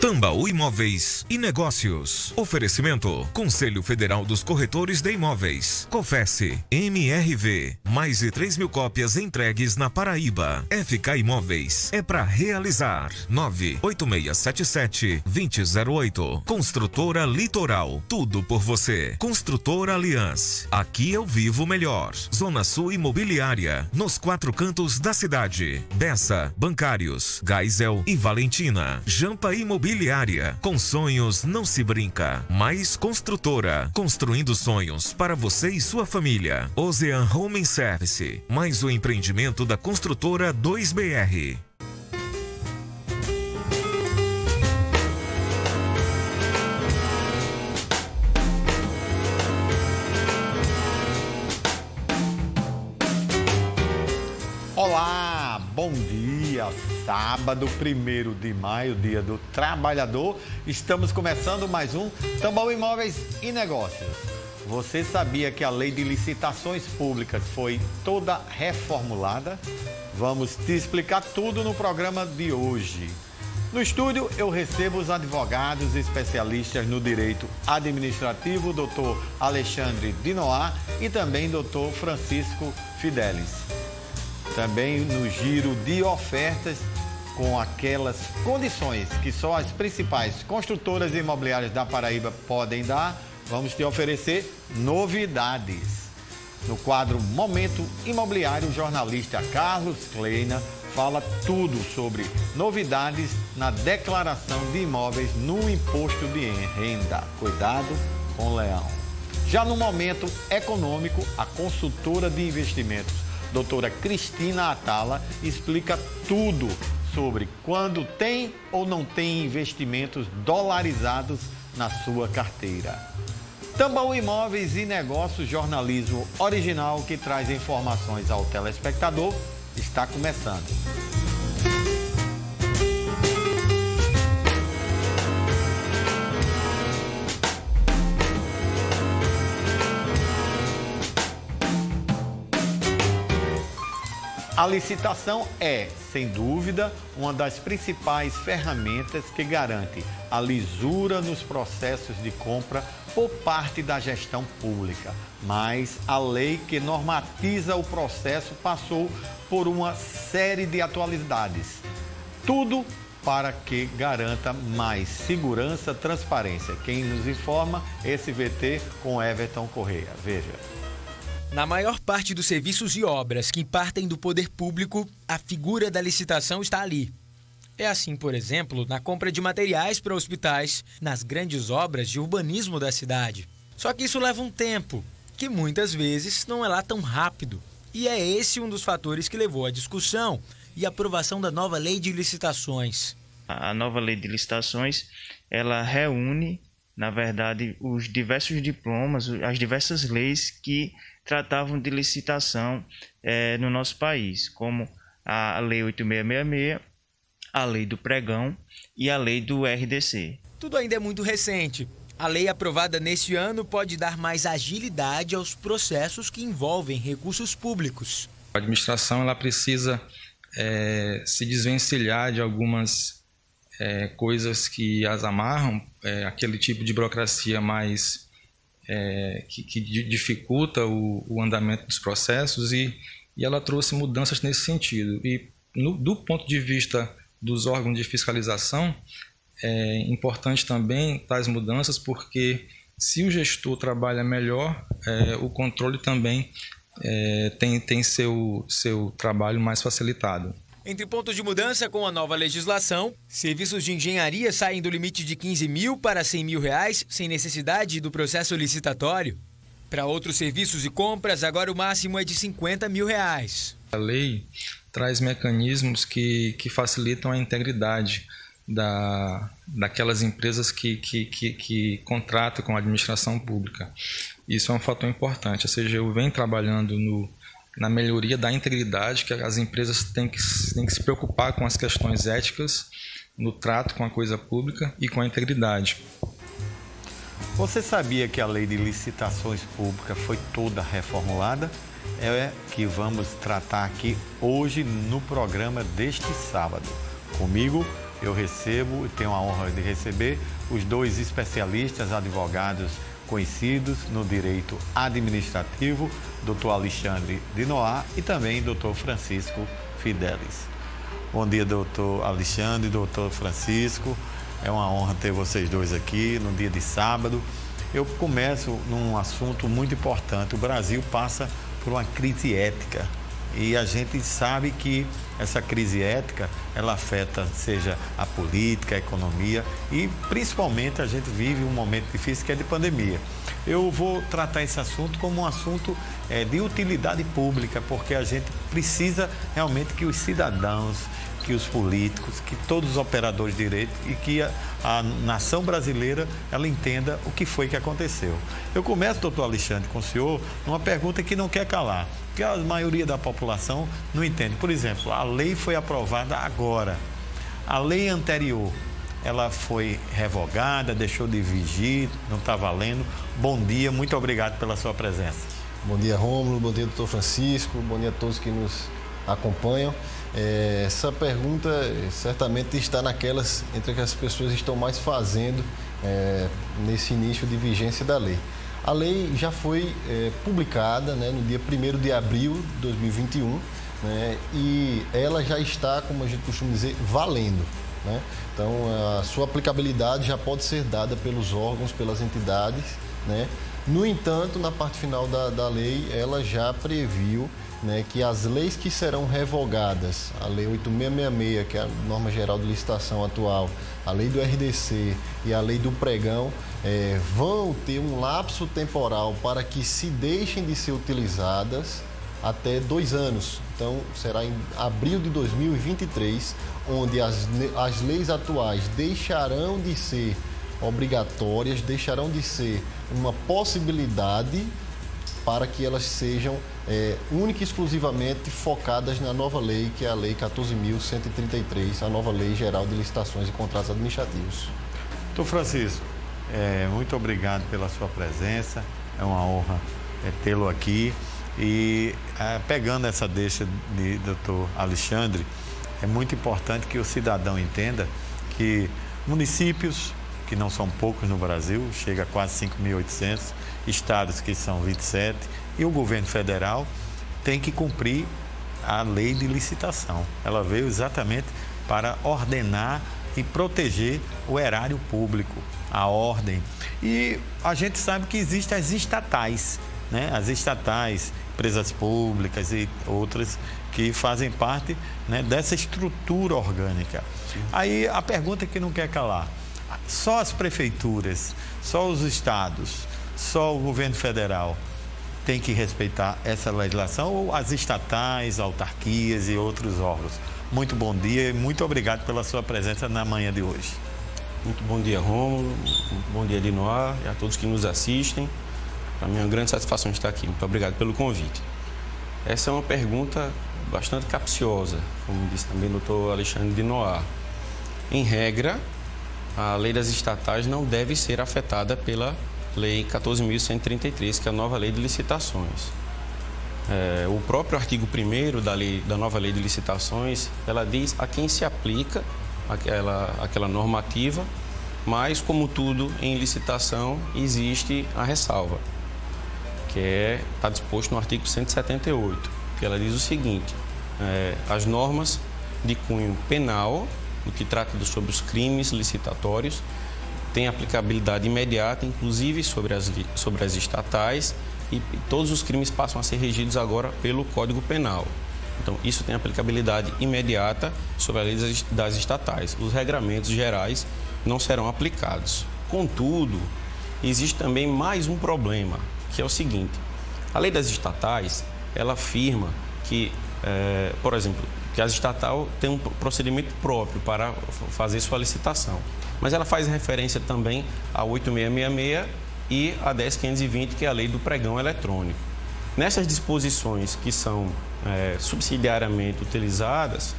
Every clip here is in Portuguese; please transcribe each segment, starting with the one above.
Tambaú Imóveis e Negócios. Oferecimento: Conselho Federal dos Corretores de Imóveis. Cofesse, MRV. Mais de 3.000 cópias entregues na Paraíba. FK Imóveis. É pra realizar. 98677-2008. Construtora Litoral. Tudo por você. Construtora Aliança. Aqui eu vivo melhor. Zona Sul Imobiliária. Nos 4 cantos da cidade. Bessa, Bancários, Geisel e Valentina. Jampa Imobiliária. Com sonhos não se brinca. Mais construtora. Construindo sonhos para você e sua família. Ocean Home Service. Mais um empreendimento da construtora 2BR. Olá, bom dia. Sábado, 1º de maio, dia do trabalhador. Estamos começando mais um Tambaú Imóveis e Negócios. Você sabia que a lei de licitações públicas foi toda reformulada? Vamos te explicar tudo no programa de hoje. No estúdio, eu recebo os advogados especialistas no direito administrativo, Dr. Alexandre Dinoá e também Dr. Francisco Fidelis. Também no giro de ofertas, com aquelas condições que só as principais construtoras imobiliárias da Paraíba podem dar, vamos te oferecer novidades. No quadro Momento Imobiliário, o jornalista Carlos Kleina fala tudo sobre novidades na declaração de imóveis no imposto de renda. Cuidado com o leão. Já no Momento Econômico, a consultora de investimentos, doutora Cristina Atala, explica tudo sobre quando tem ou não tem investimentos dolarizados na sua carteira. Tambaú Imóveis e Negócios, jornalismo original que traz informações ao telespectador, está começando. A licitação é, sem dúvida, uma das principais ferramentas que garante a lisura nos processos de compra por parte da gestão pública. Mas a lei que normatiza o processo passou por uma série de atualidades. Tudo para que garanta mais segurança e transparência. Quem nos informa, esse VT com Everton Correia. Veja. Na maior parte dos serviços e obras que partem do poder público, a figura da licitação está ali. É assim, por exemplo, na compra de materiais para hospitais, nas grandes obras de urbanismo da cidade. Só que isso leva um tempo, que muitas vezes não é lá tão rápido. E é esse um dos fatores que levou à discussão e aprovação da nova lei de licitações. A nova lei de licitações, ela reúne, na verdade, os diversos diplomas, as diversas leis que tratavam de licitação no nosso país, como a Lei 8666, a Lei do Pregão e a Lei do RDC. Tudo ainda é muito recente. A lei aprovada neste ano pode dar mais agilidade aos processos que envolvem recursos públicos. A administração ela precisa se desvencilhar de algumas coisas que as amarram, aquele tipo de burocracia mais que dificulta o andamento dos processos e ela trouxe mudanças nesse sentido. E do ponto de vista dos órgãos de fiscalização, é importante também tais mudanças porque se o gestor trabalha melhor, o controle também tem seu trabalho mais facilitado. Entre pontos de mudança com a nova legislação, serviços de engenharia saem do limite de 15 mil para 100 mil reais, sem necessidade do processo licitatório. Para outros serviços e compras, agora o máximo é de 50 mil reais. A lei traz mecanismos que facilitam a integridade daquelas empresas que contratam com a administração pública. Isso é um fator importante, ou seja, eu venho trabalhando na melhoria da integridade, que as empresas têm que se preocupar com as questões éticas, no trato com a coisa pública e com a integridade. Você sabia que a lei de licitações públicas foi toda reformulada? É que vamos tratar aqui hoje no programa deste sábado. Comigo, eu recebo e tenho a honra de receber os dois especialistas, advogados conhecidos no direito administrativo, Dr. Alexandre de Noá e também Dr. Francisco Fidelis. Bom dia, doutor Alexandre, doutor Francisco. É uma honra ter vocês dois aqui no dia de sábado. Eu começo num assunto muito importante. O Brasil passa por uma crise ética e a gente sabe que essa crise ética, ela afeta, seja a política, a economia e principalmente a gente vive um momento difícil que é de pandemia. Eu vou tratar esse assunto como um assunto de utilidade pública, porque a gente precisa realmente que os cidadãos, que os políticos, que todos os operadores de direito e que a nação brasileira, ela entenda o que foi que aconteceu. Eu começo, doutor Alexandre, com o senhor, numa pergunta que não quer calar, que a maioria da população não entende. Por exemplo, a lei foi aprovada agora. A lei anterior, ela foi revogada, deixou de vigir, não está valendo. Bom dia, muito obrigado pela sua presença. Bom dia, Rômulo, bom dia, doutor Francisco, bom dia a todos que nos acompanham. Essa pergunta certamente está naquelas entre que as pessoas estão mais fazendo nesse início de vigência da lei. A lei já foi publicada, né, no dia 1º de abril de 2021, né, e ela já está, como a gente costuma dizer, valendo, né? Então, a sua aplicabilidade já pode ser dada pelos órgãos, pelas entidades, né? No entanto, na parte final da lei, ela já previu, né, que as leis que serão revogadas, a Lei 8666, que é a norma geral de licitação atual, a Lei do RDC e a Lei do Pregão, vão ter um lapso temporal para que se deixem de ser utilizadas até 2 anos. Então, será em abril de 2023, onde as leis atuais deixarão de ser obrigatórias, deixarão de ser uma possibilidade para que elas sejam única e exclusivamente focadas na nova lei, que é a Lei 14.133, a nova Lei Geral de Licitações e Contratos Administrativos. Doutor Francisco, muito obrigado pela sua presença, é uma honra tê-lo aqui. E pegando essa deixa de doutor Alexandre, é muito importante que o cidadão entenda que municípios, que não são poucos no Brasil, chega a quase 5.800, estados que são 27, e o governo federal tem que cumprir a lei de licitação. Ela veio exatamente para ordenar e proteger o erário público, a ordem. E a gente sabe que existem as estatais, né? As estatais, empresas públicas e outras que fazem parte, né, dessa estrutura orgânica. Sim. Aí a pergunta que não quer calar, só as prefeituras, só os estados, só o governo federal tem que respeitar essa legislação ou as estatais, autarquias e outros órgãos? Muito bom dia e muito obrigado pela sua presença na manhã de hoje. Muito bom dia, Rômulo, bom dia, Linoir, e a todos que nos assistem. Para mim é uma grande satisfação estar aqui. Muito obrigado pelo convite. Essa é uma pergunta bastante capciosa, como disse também o doutor Alexandre de Noá. Em regra, a lei das estatais não deve ser afetada pela Lei 14.133, que é a nova Lei de Licitações. O próprio artigo 1º da nova Lei de Licitações, ela diz a quem se aplica aquela normativa, mas, como tudo em licitação, existe a ressalva, que está disposto no artigo 178, que ela diz o seguinte: as normas de cunho penal, no que trata sobre os crimes licitatórios, têm aplicabilidade imediata, inclusive sobre as estatais, e todos os crimes passam a ser regidos agora pelo Código Penal. Então, isso tem aplicabilidade imediata sobre a lei das estatais. Os regramentos gerais não serão aplicados. Contudo, existe também mais um problema, que é o seguinte: a lei das estatais, ela afirma que, por exemplo, que a estatal tem um procedimento próprio para fazer sua licitação. Mas ela faz referência também a 8666 e a 10.520, que é a lei do pregão eletrônico. Nessas disposições que são subsidiariamente utilizadas,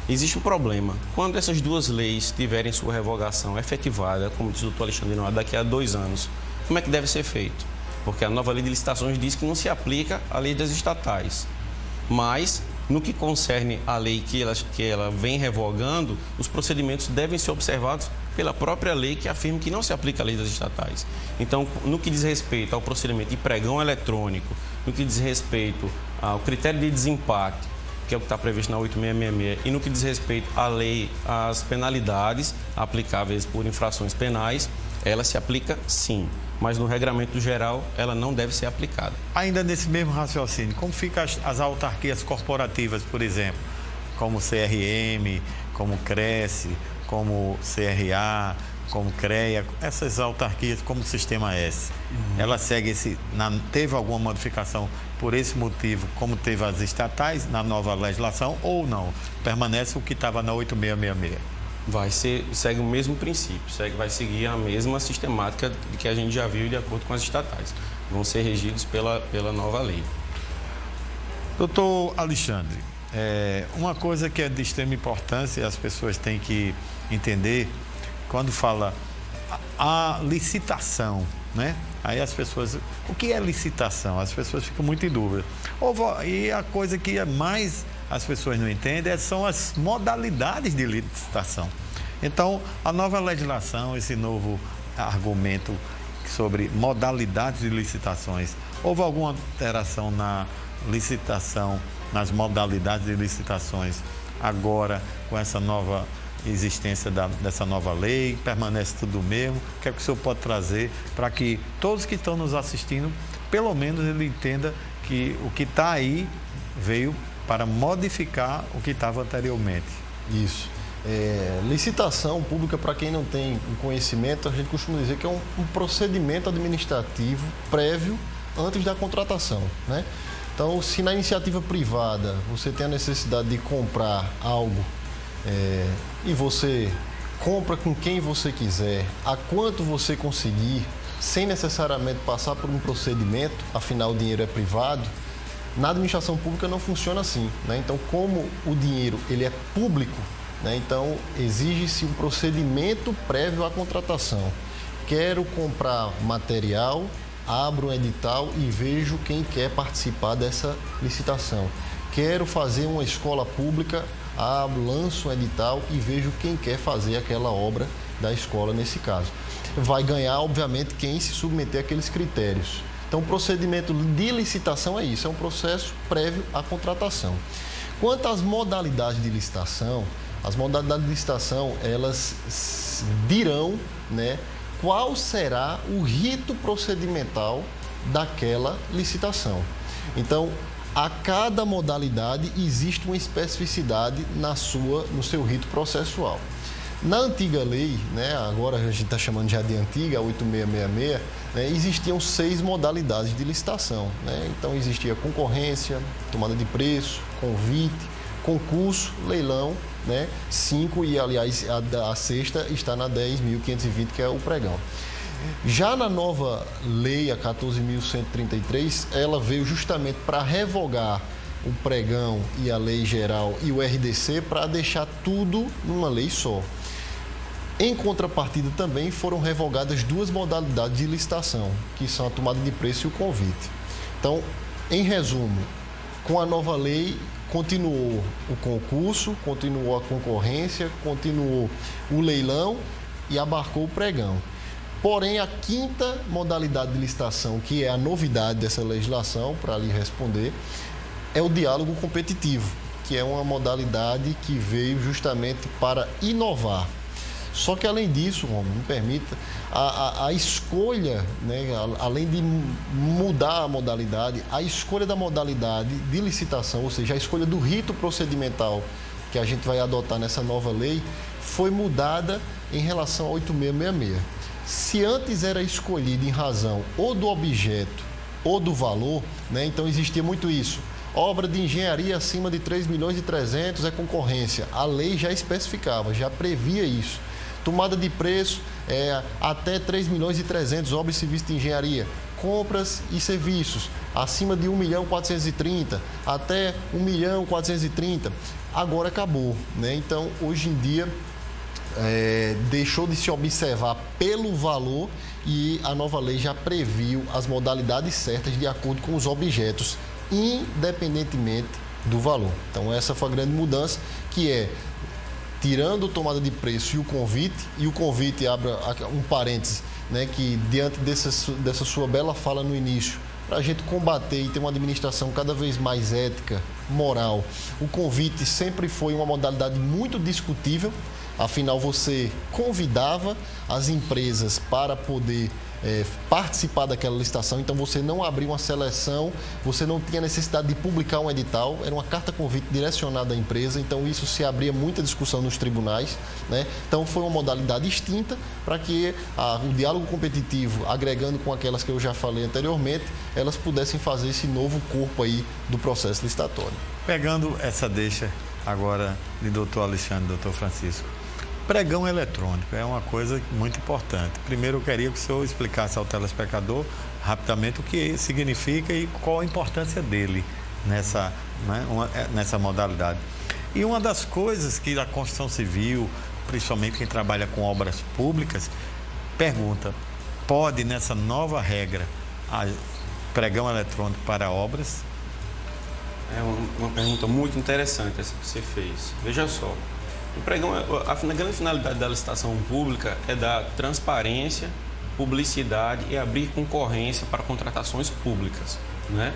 existe um problema. Quando essas duas leis tiverem sua revogação efetivada, como diz o doutor Alexandre Noá, daqui a 2 anos, como é que deve ser feito? Porque a nova lei de licitações diz que não se aplica à lei das estatais. Mas, No que concerne à lei que ela vem revogando, os procedimentos devem ser observados pela própria lei que afirma que não se aplica a lei das estatais. Então, no que diz respeito ao procedimento de pregão eletrônico, no que diz respeito ao critério de desempate, que é o que está previsto na 8666, e no que diz respeito à lei, às penalidades aplicáveis por infrações penais, ela se aplica sim, mas no regramento geral ela não deve ser aplicada. Ainda nesse mesmo raciocínio, como ficam as autarquias corporativas, por exemplo, como CRM, como Cresce, como CRA, como CREA, essas autarquias como Sistema S, ela segue teve alguma modificação por esse motivo, como teve as estatais na nova legislação, ou não? Permanece o que estava na 8666? Segue o mesmo princípio, vai seguir a mesma sistemática que a gente já viu de acordo com as estatais. Vão ser regidos pela nova lei. Doutor Alexandre, uma coisa que é de extrema importância, as pessoas têm que entender, quando fala a licitação, né? Aí as pessoas, o que é licitação? As pessoas ficam muito em dúvida. E a coisa que mais as pessoas não entendem são as modalidades de licitação. Então, a nova legislação, esse novo argumento sobre modalidades de licitações, houve alguma alteração na licitação, nas modalidades de licitações, agora com essa nova existência dessa nova lei, permanece tudo o mesmo? O que é que o senhor pode trazer para que todos que estão nos assistindo, pelo menos ele entenda que o que está aí veio para modificar o que estava anteriormente? Isso. Licitação pública, para quem não tem conhecimento, a gente costuma dizer que é um procedimento administrativo prévio antes da contratação, né? Então, se na iniciativa privada você tem a necessidade de comprar algo e você compra com quem você quiser, a quanto você conseguir, sem necessariamente passar por um procedimento, afinal o dinheiro é privado, na administração pública não funciona assim, né? Então, como o dinheiro ele é público, né? Então exige-se um procedimento prévio à contratação. Quero comprar material, abro um edital e vejo quem quer participar dessa licitação. Quero fazer uma escola pública, lanço um edital e vejo quem quer fazer aquela obra da escola nesse caso. Vai ganhar, obviamente, quem se submeter àqueles critérios. Então, o procedimento de licitação é isso, é um processo prévio à contratação. Quanto às modalidades de licitação, as modalidades de licitação, elas dirão, né, qual será o rito procedimental daquela licitação. Então, a cada modalidade existe uma especificidade no seu rito processual. Na antiga lei, né, agora a gente está chamando já de antiga, a 8666, né, existiam 6 modalidades de licitação, né? Então existia concorrência, tomada de preço, convite, concurso, leilão, né? 5 e, aliás, a sexta está na 10.520, que é o pregão. Já na nova lei, a 14.133, ela veio justamente para revogar o pregão e a lei geral e o RDC para deixar tudo numa lei só. Em contrapartida, também foram revogadas 2 modalidades de licitação, que são a tomada de preço e o convite. Então, em resumo, com a nova lei, continuou o concurso, continuou a concorrência, continuou o leilão e abarcou o pregão. Porém, a 5ª modalidade de licitação, que é a novidade dessa legislação, para lhe responder, é o diálogo competitivo, que é uma modalidade que veio justamente para inovar. Só que, além disso, me permita, a escolha, né, além de mudar a modalidade, a escolha da modalidade de licitação, ou seja, a escolha do rito procedimental que a gente vai adotar nessa nova lei, foi mudada em relação a 8666. Se antes era escolhido em razão ou do objeto ou do valor, né, então existia muito isso. Obra de engenharia acima de 3.300.000 é concorrência. A lei já especificava, já previa isso. Tomada de preço até 3.300.000, obras e serviços de engenharia. Compras e serviços acima de 1.430.000 até 1.430.000. Agora acabou, né? Então, hoje em dia, deixou de se observar pelo valor e a nova lei já previu as modalidades certas de acordo com os objetos, independentemente do valor. Então essa foi a grande mudança, que é tirando tomada de preço e o convite abre um parênteses, né, que diante dessa sua bela fala no início, para a gente combater e ter uma administração cada vez mais ética, moral, o convite sempre foi uma modalidade muito discutível, afinal você convidava as empresas para poder participar daquela licitação, então você não abria uma seleção, você não tinha necessidade de publicar um edital, era uma carta convite direcionada à empresa, então isso se abria muita discussão nos tribunais, né? Então foi uma modalidade extinta para que o diálogo competitivo, agregando com aquelas que eu já falei anteriormente, elas pudessem fazer esse novo corpo aí do processo licitatório. Pegando essa deixa agora de doutor Alexandre, doutor Francisco, pregão eletrônico é uma coisa muito importante. Primeiro eu queria que o senhor explicasse ao telespectador rapidamente o que significa e qual a importância dele nessa modalidade. E uma das coisas que a construção civil, principalmente quem trabalha com obras públicas, pergunta, pode nessa nova regra pregão eletrônico para obras? É uma pergunta muito interessante essa que você fez. Veja só. O pregão, a grande finalidade da licitação pública é dar transparência, publicidade e abrir concorrência para contratações públicas, né?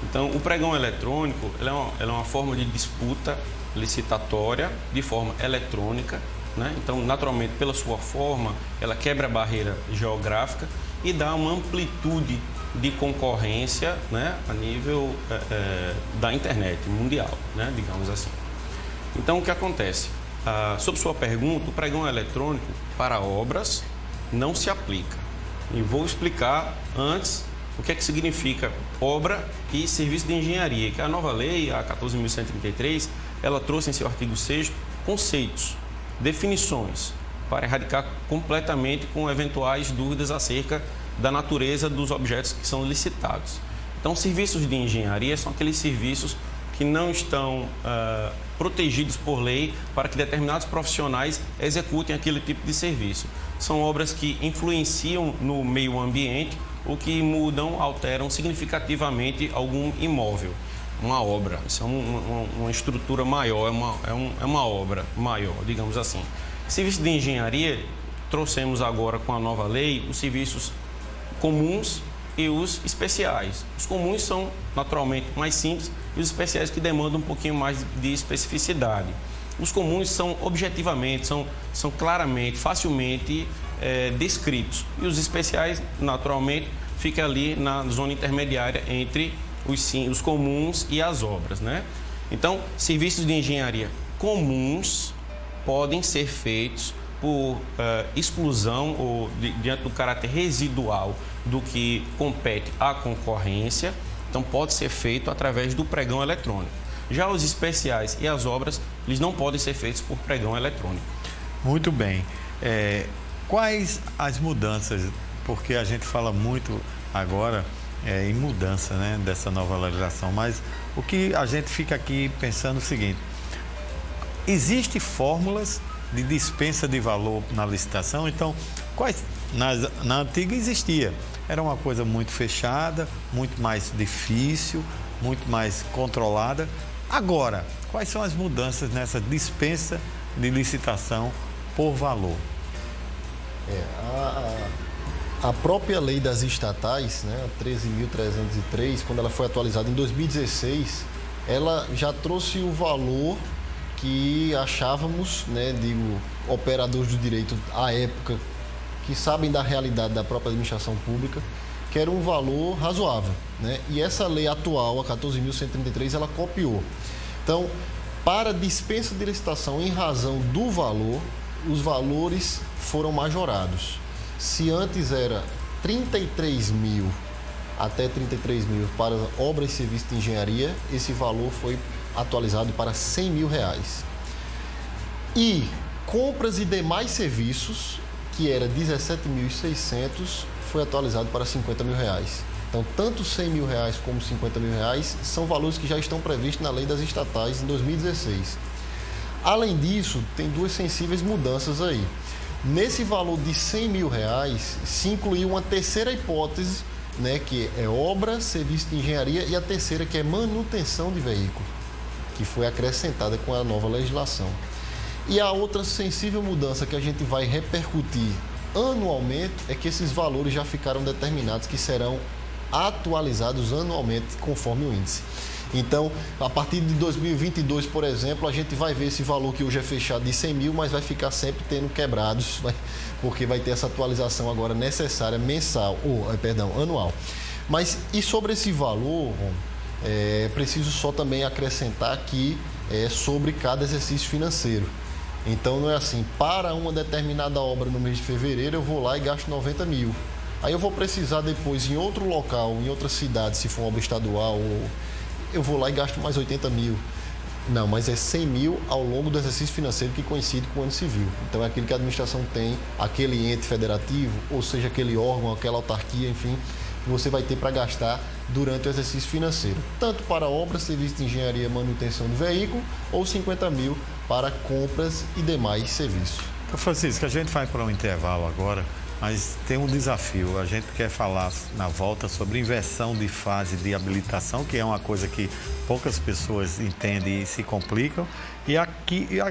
Então, o pregão eletrônico ela é uma forma de disputa licitatória de forma eletrônica, né? Então, naturalmente, pela sua forma, ela quebra a barreira geográfica e dá uma amplitude de concorrência, né, a nível da internet mundial, né, digamos assim. Então, o que acontece? Sobre sua pergunta, o pregão eletrônico para obras não se aplica. E vou explicar antes o que é que significa obra e serviço de engenharia, que a nova lei, a 14.133, ela trouxe em seu artigo 6º conceitos, definições, para erradicar completamente com eventuais dúvidas acerca da natureza dos objetos que são licitados. Então, serviços de engenharia são aqueles serviços que não estão protegidos por lei para que determinados profissionais executem aquele tipo de serviço. São obras que influenciam no meio ambiente ou que mudam, alteram significativamente algum imóvel. Uma obra, isso é uma estrutura maior, é uma obra maior, digamos assim. Serviço de engenharia, trouxemos agora com a nova lei os serviços comuns e os especiais. Os comuns são naturalmente mais simples e os especiais que demandam um pouquinho mais de especificidade. Os comuns são objetivamente, são claramente, facilmente descritos. E os especiais, naturalmente, ficam ali na zona intermediária entre os comuns e as obras, né? Então, serviços de engenharia comuns podem ser feitos por exclusão ou diante do caráter residual do que compete à concorrência, então pode ser feito através do pregão eletrônico. Já os especiais e as obras, eles não podem ser feitos por pregão eletrônico. Muito bem. Quais as mudanças? Porque a gente fala muito agora em mudança, né, dessa nova legislação, mas o que a gente fica aqui pensando é o seguinte: existem fórmulas de dispensa de valor na licitação? Então, quais na antiga existia? Era uma coisa muito fechada, muito mais difícil, muito mais controlada. Agora, quais são as mudanças nessa dispensa de licitação por valor? A própria lei das estatais, né, a 13.303, quando ela foi atualizada em 2016, ela já trouxe o valor que achávamos, né, digo, operadores do direito à época, que sabem da realidade da própria administração pública, que era um valor razoável, né? E essa lei atual, a 14.133, ela copiou. Então, para dispensa de licitação em razão do valor, os valores foram majorados. Se antes era 33 mil até 33 mil para obras e serviços de engenharia, esse valor foi atualizado para 100 mil reais. E compras e demais serviços, que era 17.600, foi atualizado para 50 mil reais. Então, tanto 100 mil reais como 50 mil reais são valores que já estão previstos na lei das estatais em 2016. Além disso, tem duas sensíveis mudanças aí. Nesse valor de 100 mil reais, se incluiu uma terceira hipótese, né, que é obra, serviço de engenharia, e a terceira, que é manutenção de veículo. que foi acrescentada com a nova legislação. E a outra sensível mudança que a gente vai repercutir anualmente é que esses valores já ficaram determinados, que serão atualizados anualmente conforme o índice. Então, a partir de 2022, por exemplo, a gente vai ver esse valor que hoje é fechado de 100 mil, mas vai ficar sempre tendo quebrados, porque vai ter essa atualização agora necessária anual. Mas, e sobre esse valor, preciso só também acrescentar que é sobre cada exercício financeiro. Então, não é assim, para uma determinada obra no mês de fevereiro, eu vou lá e gasto 90 mil. Aí eu vou precisar depois, em outro local, em outra cidade, se for uma obra estadual, eu vou lá e gasto mais 80 mil. Não, mas é 100 mil ao longo do exercício financeiro que coincide com o ano civil. Então, é aquilo que a administração tem, aquele ente federativo, ou seja, aquele órgão, aquela autarquia, enfim, que você vai ter para gastar durante o exercício financeiro. Tanto para obras, serviços de engenharia e manutenção do veículo, ou 50 mil para compras e demais serviços. Francisco, a gente vai para um intervalo agora, mas tem um desafio. A gente quer falar na volta sobre inversão de fase de habilitação, que é uma coisa que poucas pessoas entendem e se complicam. E a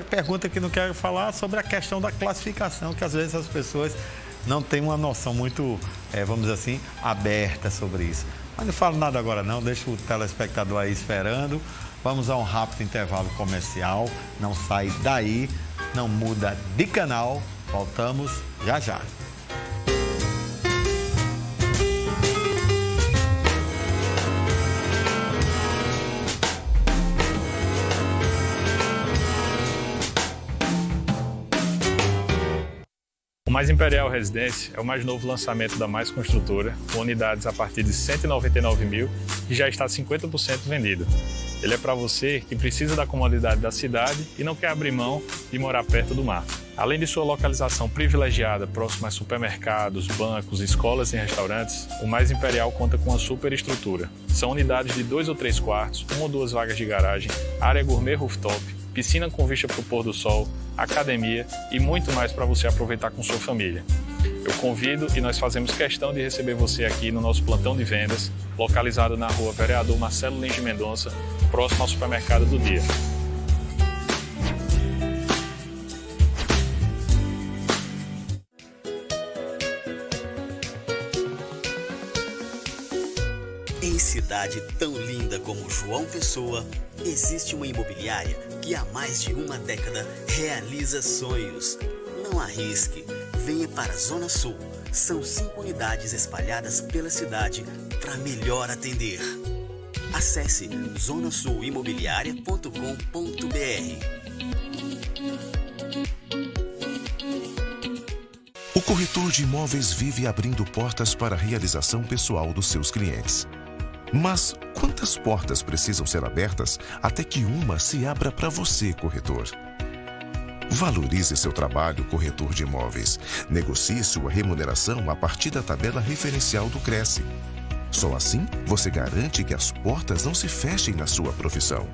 pergunta que não quero falar sobre a questão da classificação, que às vezes as pessoas não têm uma noção muito, vamos dizer assim, aberta sobre isso. Mas não falo nada agora não, deixa o telespectador aí esperando. Vamos a um rápido intervalo comercial. Não sai daí, não muda de canal. Voltamos já já. O Mais Imperial Residência é o mais novo lançamento da Mais Construtora, com unidades a partir de 199 mil e já está 50% vendido. Ele é para você que precisa da comodidade da cidade e não quer abrir mão de morar perto do mar. Além de sua localização privilegiada, próxima a supermercados, bancos, escolas e restaurantes, o Mais Imperial conta com uma superestrutura. São unidades de 2 ou 3 quartos, 1 ou 2 vagas de garagem, área gourmet rooftop, piscina com vista para o pôr do sol, academia e muito mais para você aproveitar com sua família. Eu convido e nós fazemos questão de receber você aqui no nosso plantão de vendas, localizado na rua Vereador Marcelo Lins de Mendonça, próximo ao supermercado do dia. Em cidade tão linda como João Pessoa, existe uma imobiliária que há mais de uma década realiza sonhos. Não arrisque, venha para a Zona Sul. São 5 unidades espalhadas pela cidade para melhor atender. Acesse zonasuimobiliaria.com.br. O corretor de imóveis vive abrindo portas para a realização pessoal dos seus clientes. Mas quantas portas precisam ser abertas até que uma se abra para você, corretor? Valorize seu trabalho, corretor de imóveis. Negocie sua remuneração a partir da tabela referencial do Cresce. Só assim você garante que as portas não se fechem na sua profissão.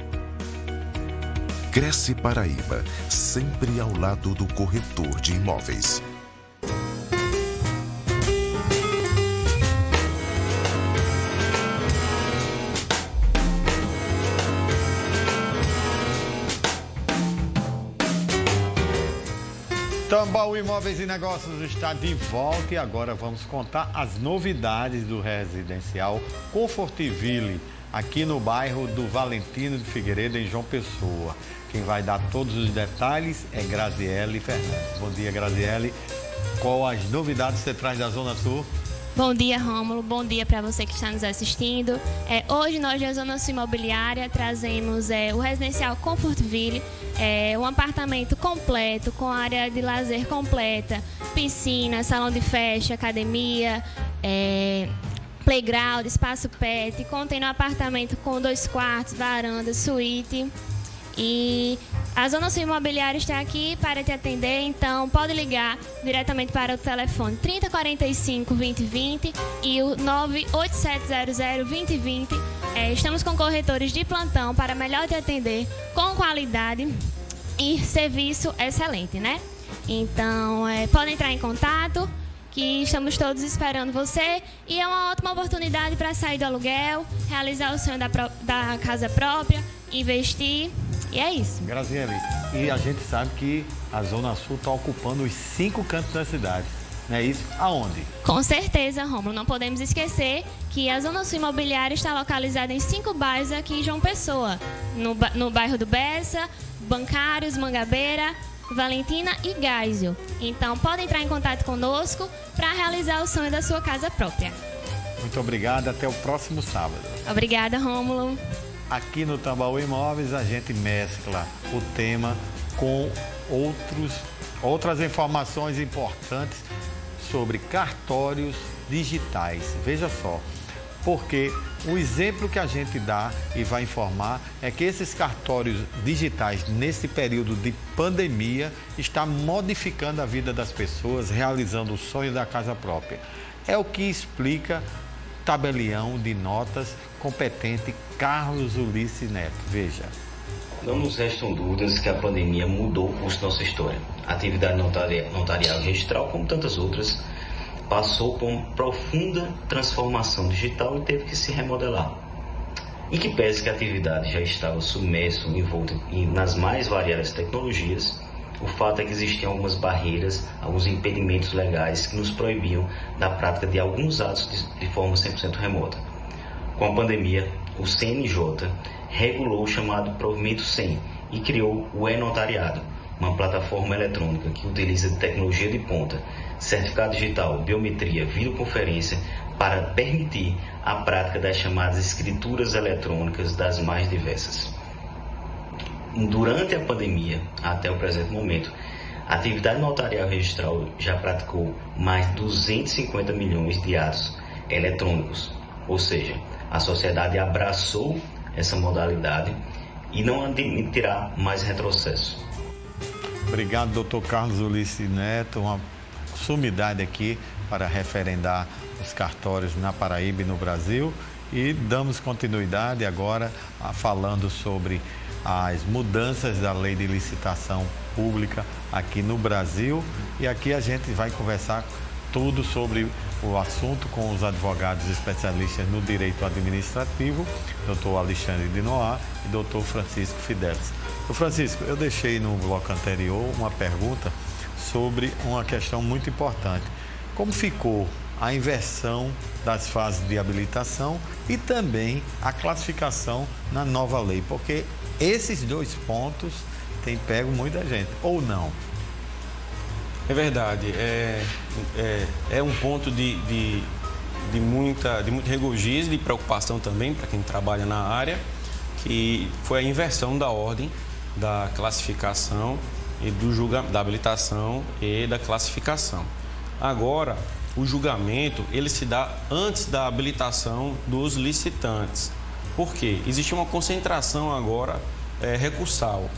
Cresce Paraíba, sempre ao lado do corretor de imóveis. Tambal Imóveis e Negócios está de volta e agora vamos contar as novidades do residencial Comfortville, aqui no bairro do Valentino de Figueiredo, em João Pessoa. Quem vai dar todos os detalhes é Graziele Fernandes. Bom dia, Graziele. Qual as novidades você traz da Zona Sul? Bom dia, Rômulo. Bom dia para você que está nos assistindo. Hoje nós da Zona Sul Imobiliária trazemos o residencial Comfortville, um apartamento completo, com área de lazer completa, piscina, salão de festa, academia, playground, espaço pet. Contém um apartamento com 2 quartos, varanda, suíte. E a Zona Sul Imobiliária está aqui para te atender, então pode ligar diretamente para o telefone 3045-2020 e o 98700-2020. Estamos com corretores de plantão para melhor te atender, com qualidade e serviço excelente, né? Então, pode entrar em contato, que estamos todos esperando você, e é uma ótima oportunidade para sair do aluguel, realizar o sonho da casa própria investir, e é isso. Graziele, e a gente sabe que a Zona Sul está ocupando os 5 cantos da cidade, não é isso? Aonde? Com certeza, Rômulo, não podemos esquecer que a Zona Sul Imobiliária está localizada em 5 bairros aqui em João Pessoa, no bairro do Bessa, Bancários, Mangabeira, Valentina e Gáisio. Então, podem entrar em contato conosco para realizar o sonho da sua casa própria. Muito obrigado, até o próximo sábado. Obrigada, Rômulo. Aqui no Tambaú Imóveis a gente mescla o tema com outras informações importantes sobre cartórios digitais. Veja só, porque o exemplo que a gente dá e vai informar é que esses cartórios digitais, nesse período de pandemia, está modificando a vida das pessoas, realizando o sonho da casa própria. É o que explica tabelião de notas competente Carlos Ulisses Neto. Veja. Não nos restam dúvidas que a pandemia mudou o curso da nossa história. A atividade notarial registral, como tantas outras, passou por uma profunda transformação digital e teve que se remodelar. Em que pese que a atividade já estava submersa, envolta nas mais variadas tecnologias, o fato é que existiam algumas barreiras, alguns impedimentos legais que nos proibiam da prática de alguns atos de forma 100% remota. Com a pandemia, o CNJ regulou o chamado provimento 100 e criou o e-notariado, uma plataforma eletrônica que utiliza tecnologia de ponta, certificado digital, biometria, videoconferência para permitir a prática das chamadas escrituras eletrônicas das mais diversas. Durante a pandemia, até o presente momento, a atividade notarial registral já praticou mais de 250 milhões de atos eletrônicos, ou seja, a sociedade abraçou essa modalidade e não admitirá mais retrocesso. Obrigado, doutor Carlos Ulisses Neto, uma sumidade aqui para referendar os cartórios na Paraíba e no Brasil. E damos continuidade agora falando sobre as mudanças da lei de licitação pública aqui no Brasil. E aqui a gente vai conversar tudo sobre o assunto com os advogados especialistas no direito administrativo, doutor Alexandre de Noá e doutor Francisco Fidelis. Doutor Francisco, eu deixei no bloco anterior uma pergunta sobre uma questão muito importante. Como ficou a inversão das fases de habilitação e também a classificação na nova lei? Porque esses 2 pontos têm pego muita gente, ou não? É verdade, é um ponto de muito regozijo, de preocupação também para quem trabalha na área, que foi a inversão da ordem da classificação e da habilitação e da classificação. Agora, o julgamento ele se dá antes da habilitação dos licitantes. Por quê? Existe uma concentração agora recursal.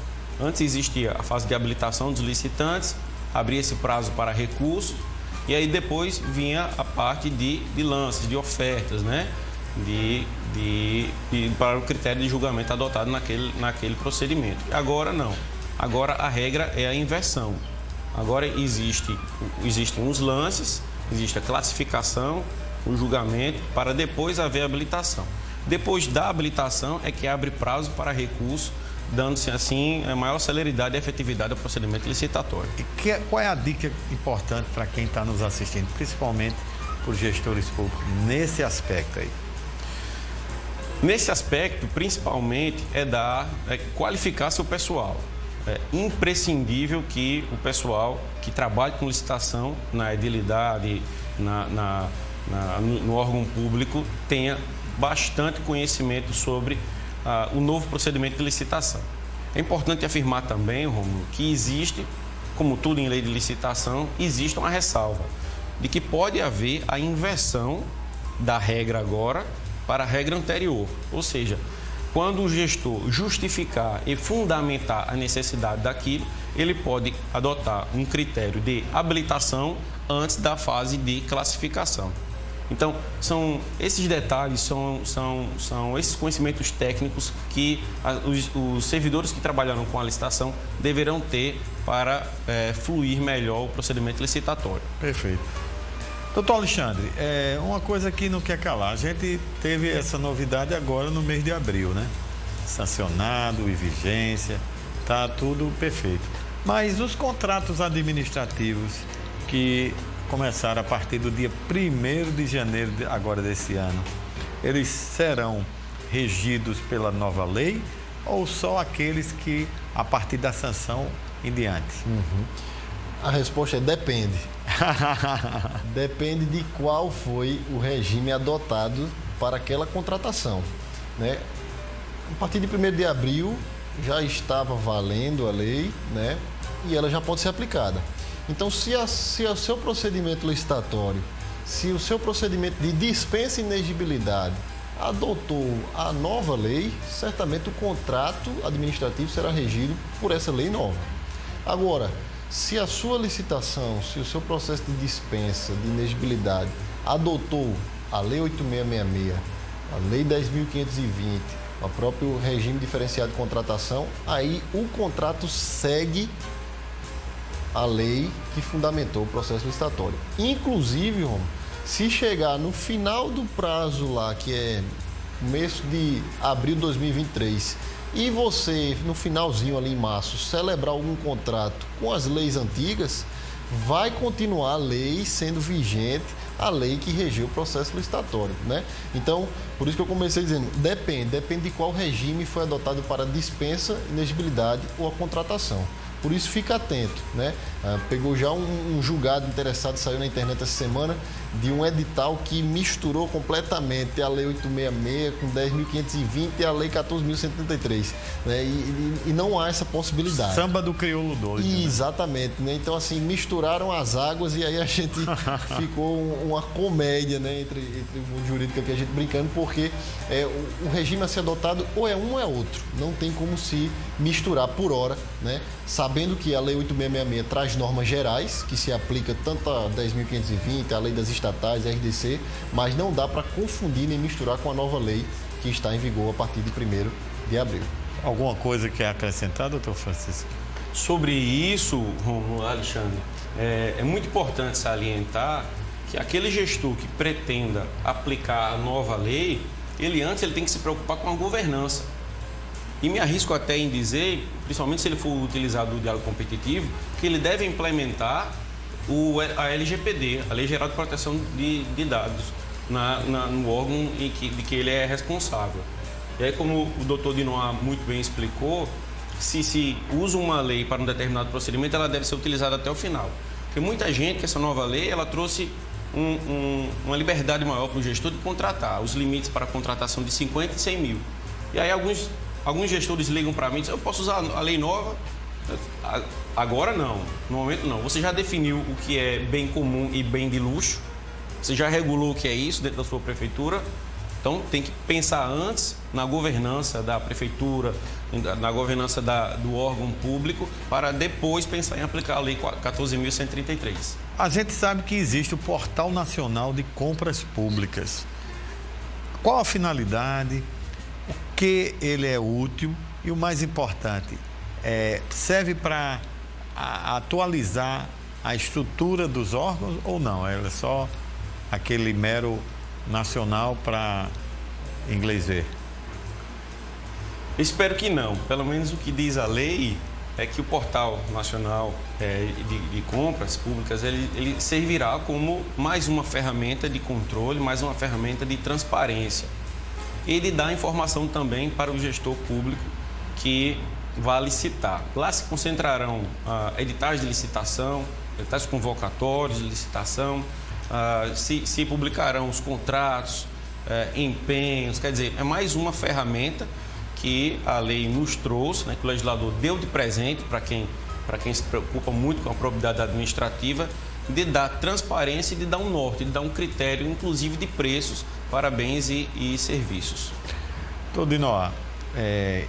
Antes existia a fase de habilitação dos licitantes, abria esse prazo para recurso e aí depois vinha a parte de lances, de ofertas, né? Para o critério de julgamento adotado naquele procedimento. Agora não. Agora a regra é a inversão. Agora existem os lances, existe a classificação, o julgamento, para depois haver a habilitação. Depois da habilitação é que abre prazo para recurso, dando-se assim a maior celeridade e efetividade ao procedimento licitatório. E qual é a dica importante para quem está nos assistindo, principalmente por gestores públicos, nesse aspecto aí? Nesse aspecto, principalmente, é qualificar seu pessoal. É imprescindível que o pessoal que trabalha com licitação na edilidade, no órgão público, tenha bastante conhecimento sobre o novo procedimento de licitação. É importante afirmar também, Rômulo, que existe, como tudo em lei de licitação, existe uma ressalva de que pode haver a inversão da regra agora para a regra anterior. Ou seja, quando o gestor justificar e fundamentar a necessidade daquilo, ele pode adotar um critério de habilitação antes da fase de classificação. Então, são esses detalhes, são esses conhecimentos técnicos que os servidores que trabalharam com a licitação deverão ter para fluir melhor o procedimento licitatório. Perfeito. Doutor Alexandre, uma coisa que não quer calar, a gente teve essa novidade agora no mês de abril, né? sancionado e vigência, está tudo perfeito. Mas os contratos administrativos que começaram a partir do dia 1º de janeiro agora desse ano, eles serão regidos pela nova lei ou só aqueles que a partir da sanção em diante? A resposta é depende. Depende de qual foi o regime adotado para aquela contratação, né? A partir de 1º de abril já estava valendo a lei, né? E ela já pode ser aplicada. Então, se o seu procedimento licitatório, se o seu procedimento de dispensa e inexigibilidade adotou a nova lei, certamente o contrato administrativo será regido por essa lei nova. Agora, se a sua licitação, se o seu processo de dispensa, de inexigibilidade adotou a Lei 8666, a Lei 10.520, o próprio regime diferenciado de contratação, aí o contrato segue a lei que fundamentou o processo licitatório. Inclusive, Romo, se chegar no final do prazo lá, que é mês de abril de 2023, e você, no finalzinho ali em março, celebrar algum contrato com as leis antigas, vai continuar a lei sendo vigente, a lei que regeu o processo licitatório, né? Então, por isso que eu comecei dizendo, depende de qual regime foi adotado para a dispensa, inexigibilidade ou a contratação. Por isso, fica atento, né? Pegou já um julgado interessado, saiu na internet essa semana, de um edital que misturou completamente a Lei 866 com 10.520 e a Lei 14.133, né? E não há essa possibilidade. Samba do crioulo doido. Exatamente, né? Então, assim, misturaram as águas e aí a gente ficou uma comédia, né? Entre o mundo jurídico aqui, a gente brincando, porque o regime a ser adotado ou é um ou é outro. Não tem como se misturar por hora, né? Sabendo que a Lei 8666 traz normas gerais, que se aplica tanto a 10.520, a Lei das Estatais, a RDC, mas não dá para confundir nem misturar com a nova lei que está em vigor a partir de 1º de abril. Alguma coisa que é acrescentar, doutor Francisco? Sobre isso, Alexandre, é muito importante salientar que aquele gestor que pretenda aplicar a nova lei, ele tem que se preocupar com a governança. E me arrisco até em dizer, principalmente se ele for utilizar do diálogo competitivo, que ele deve implementar a LGPD, a Lei Geral de Proteção de Dados, no órgão de que ele é responsável. E aí, como o doutor Dinoá muito bem explicou, se usa uma lei para um determinado procedimento, ela deve ser utilizada até o final. Porque muita gente, que essa nova lei, ela trouxe uma liberdade maior para o gestor de contratar, os limites para a contratação de 50 e 100 mil. E aí alguns gestores ligam para mim e dizem, eu posso usar a lei nova? Agora não, no momento não. Você já definiu o que é bem comum e bem de luxo, você já regulou o que é isso dentro da sua prefeitura, então tem que pensar antes na governança da prefeitura, na governança do órgão público, para depois pensar em aplicar a Lei 14.133. A gente sabe que existe o Portal Nacional de Compras Públicas. Qual a finalidade? O que ele é útil e o mais importante, serve para atualizar a estrutura dos órgãos ou não? Ele é só aquele mero nacional para inglês ver? Espero que não. Pelo menos o que diz a lei é que o Portal Nacional de Compras Públicas ele servirá como mais uma ferramenta de controle, mais uma ferramenta de transparência. Ele dá informação também para o gestor público que vai licitar. Lá se concentrarão editais de licitação, editais convocatórios de licitação, se publicarão os contratos, empenhos, quer dizer, é mais uma ferramenta que a lei nos trouxe, né, que o legislador deu de presente para quem se preocupa muito com a probidade administrativa, de dar transparência e de dar um norte, de dar um critério, inclusive de preços para bens e serviços. Todinoá,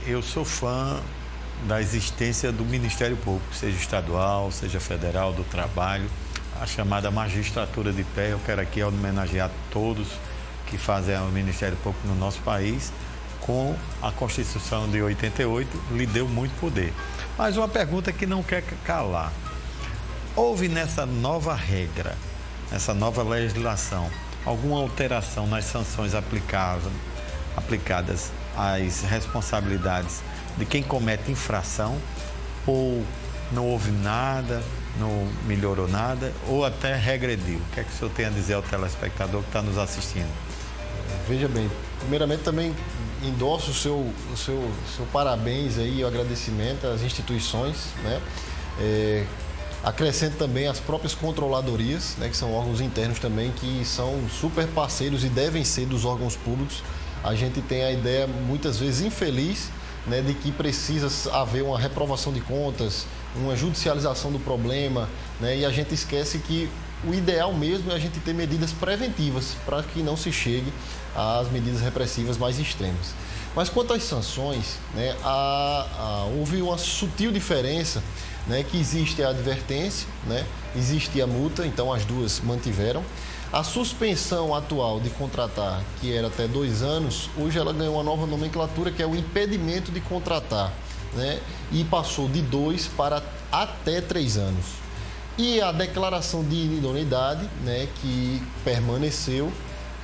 eu sou fã da existência do Ministério Público, seja estadual, seja federal, do trabalho, a chamada magistratura de pé. Eu quero aqui homenagear todos que fazem o Ministério Público no nosso país. Com a Constituição de 88, lhe deu muito poder. Mas uma pergunta que não quer calar. Houve nessa nova regra, nessa nova legislação, alguma alteração nas sanções aplicadas as responsabilidades de quem comete infração, ou não houve nada, não melhorou nada, ou até regrediu? O que é que o senhor tem a dizer ao telespectador que está nos assistindo? Veja bem, primeiramente também endosso o seu parabéns aí, o agradecimento às instituições, né? Acrescento também as próprias controladorias, né, que são órgãos internos também, que são super parceiros e devem ser dos órgãos públicos. A gente tem a ideia, muitas vezes infeliz, né, de que precisa haver uma reprovação de contas, uma judicialização do problema, né, e a gente esquece que o ideal mesmo é a gente ter medidas preventivas para que não se chegue às medidas repressivas mais extremas. Mas quanto às sanções, né, houve uma sutil diferença, né, que existe a advertência, né, existe a multa, então as duas mantiveram. A suspensão atual de contratar, que era até 2 anos, hoje ela ganhou uma nova nomenclatura, que é o impedimento de contratar, né, e passou de 2 para até 3 anos. E a declaração de inidoneidade, né, que permaneceu,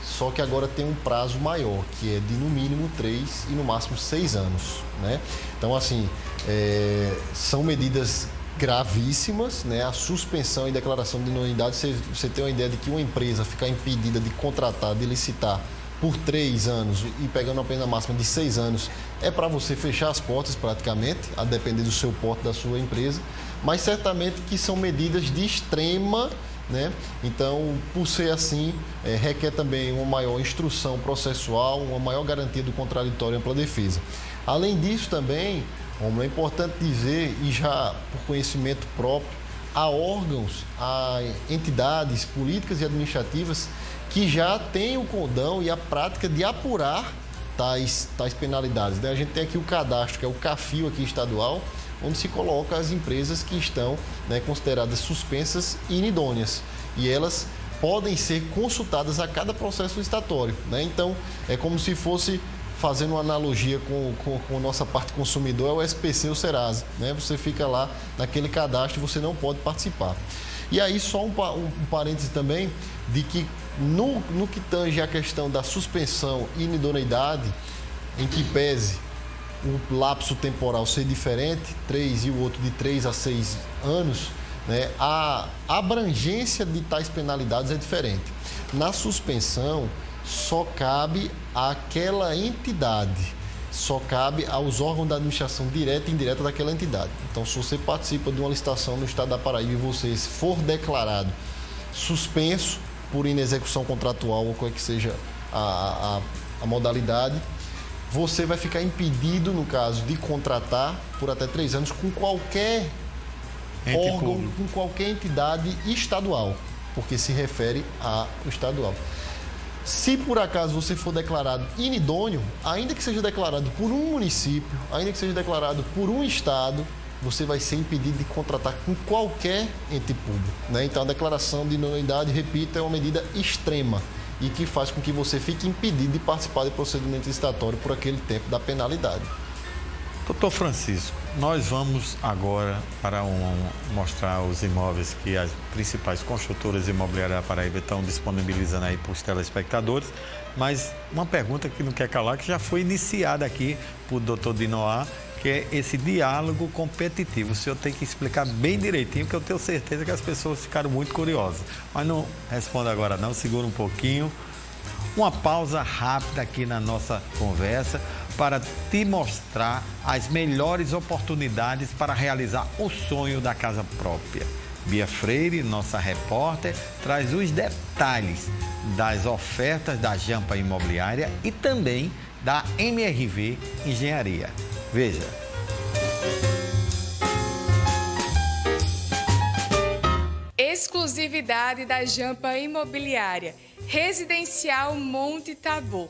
só que agora tem um prazo maior, que é de no mínimo 3 e no máximo 6 anos, né? Então, assim, são medidas gravíssimas, né? A suspensão e declaração de inidoneidade, você tem uma ideia de que uma empresa ficar impedida de contratar, de licitar por 3 anos e pegando a pena máxima de 6 anos, é para você fechar as portas praticamente, a depender do seu porte da sua empresa, mas certamente que são medidas de extrema, né? Então, por ser assim, requer também uma maior instrução processual, uma maior garantia do contraditório e ampla defesa. Além disso também, é importante dizer, e já por conhecimento próprio, há órgãos, há entidades políticas e administrativas que já têm o condão e a prática de apurar tais penalidades, né? A gente tem aqui o cadastro, que é o CAFIO aqui estadual, onde se coloca as empresas que estão, né, consideradas suspensas e inidôneas. E elas podem ser consultadas a cada processo licitatório, né? Então, é como se fosse, fazendo uma analogia com a nossa parte consumidor, é o SPC ou Serasa, né? Você fica lá naquele cadastro e você não pode participar. E aí, só um parêntese também, de que no que tange a questão da suspensão e inidoneidade, em que pese o lapso temporal ser diferente, 3 e o outro de 3 a 6 anos, né, a abrangência de tais penalidades é diferente. Na suspensão, só cabe àquela entidade, só cabe aos órgãos da administração direta e indireta daquela entidade. Então, se você participa de uma licitação no estado da Paraíba e você for declarado suspenso por inexecução contratual ou qual que seja a modalidade, você vai ficar impedido, no caso, de contratar por até 3 anos com qualquer órgão, com qualquer entidade estadual, porque se refere ao estadual. Se por acaso você for declarado inidôneo, ainda que seja declarado por um município, ainda que seja declarado por um estado, você vai ser impedido de contratar com qualquer ente público, né? Então, a declaração de inidoneidade, repito, é uma medida extrema e que faz com que você fique impedido de participar de procedimento licitatório por aquele tempo da penalidade. Doutor Francisco, nós vamos agora para mostrar os imóveis que as principais construtoras imobiliárias da Paraíba estão disponibilizando aí para os telespectadores, mas uma pergunta que não quer calar, que já foi iniciada aqui por doutor Dinoá, que é esse diálogo competitivo. O senhor tem que explicar bem direitinho, porque eu tenho certeza que as pessoas ficaram muito curiosas. Mas não responda agora não, segura um pouquinho. Uma pausa rápida aqui na nossa conversa para te mostrar as melhores oportunidades para realizar o sonho da casa própria. Bia Freire, nossa repórter, traz os detalhes das ofertas da Jampa Imobiliária e também da MRV Engenharia. Veja. Exclusividade da Jampa Imobiliária, Residencial Monte Tabor.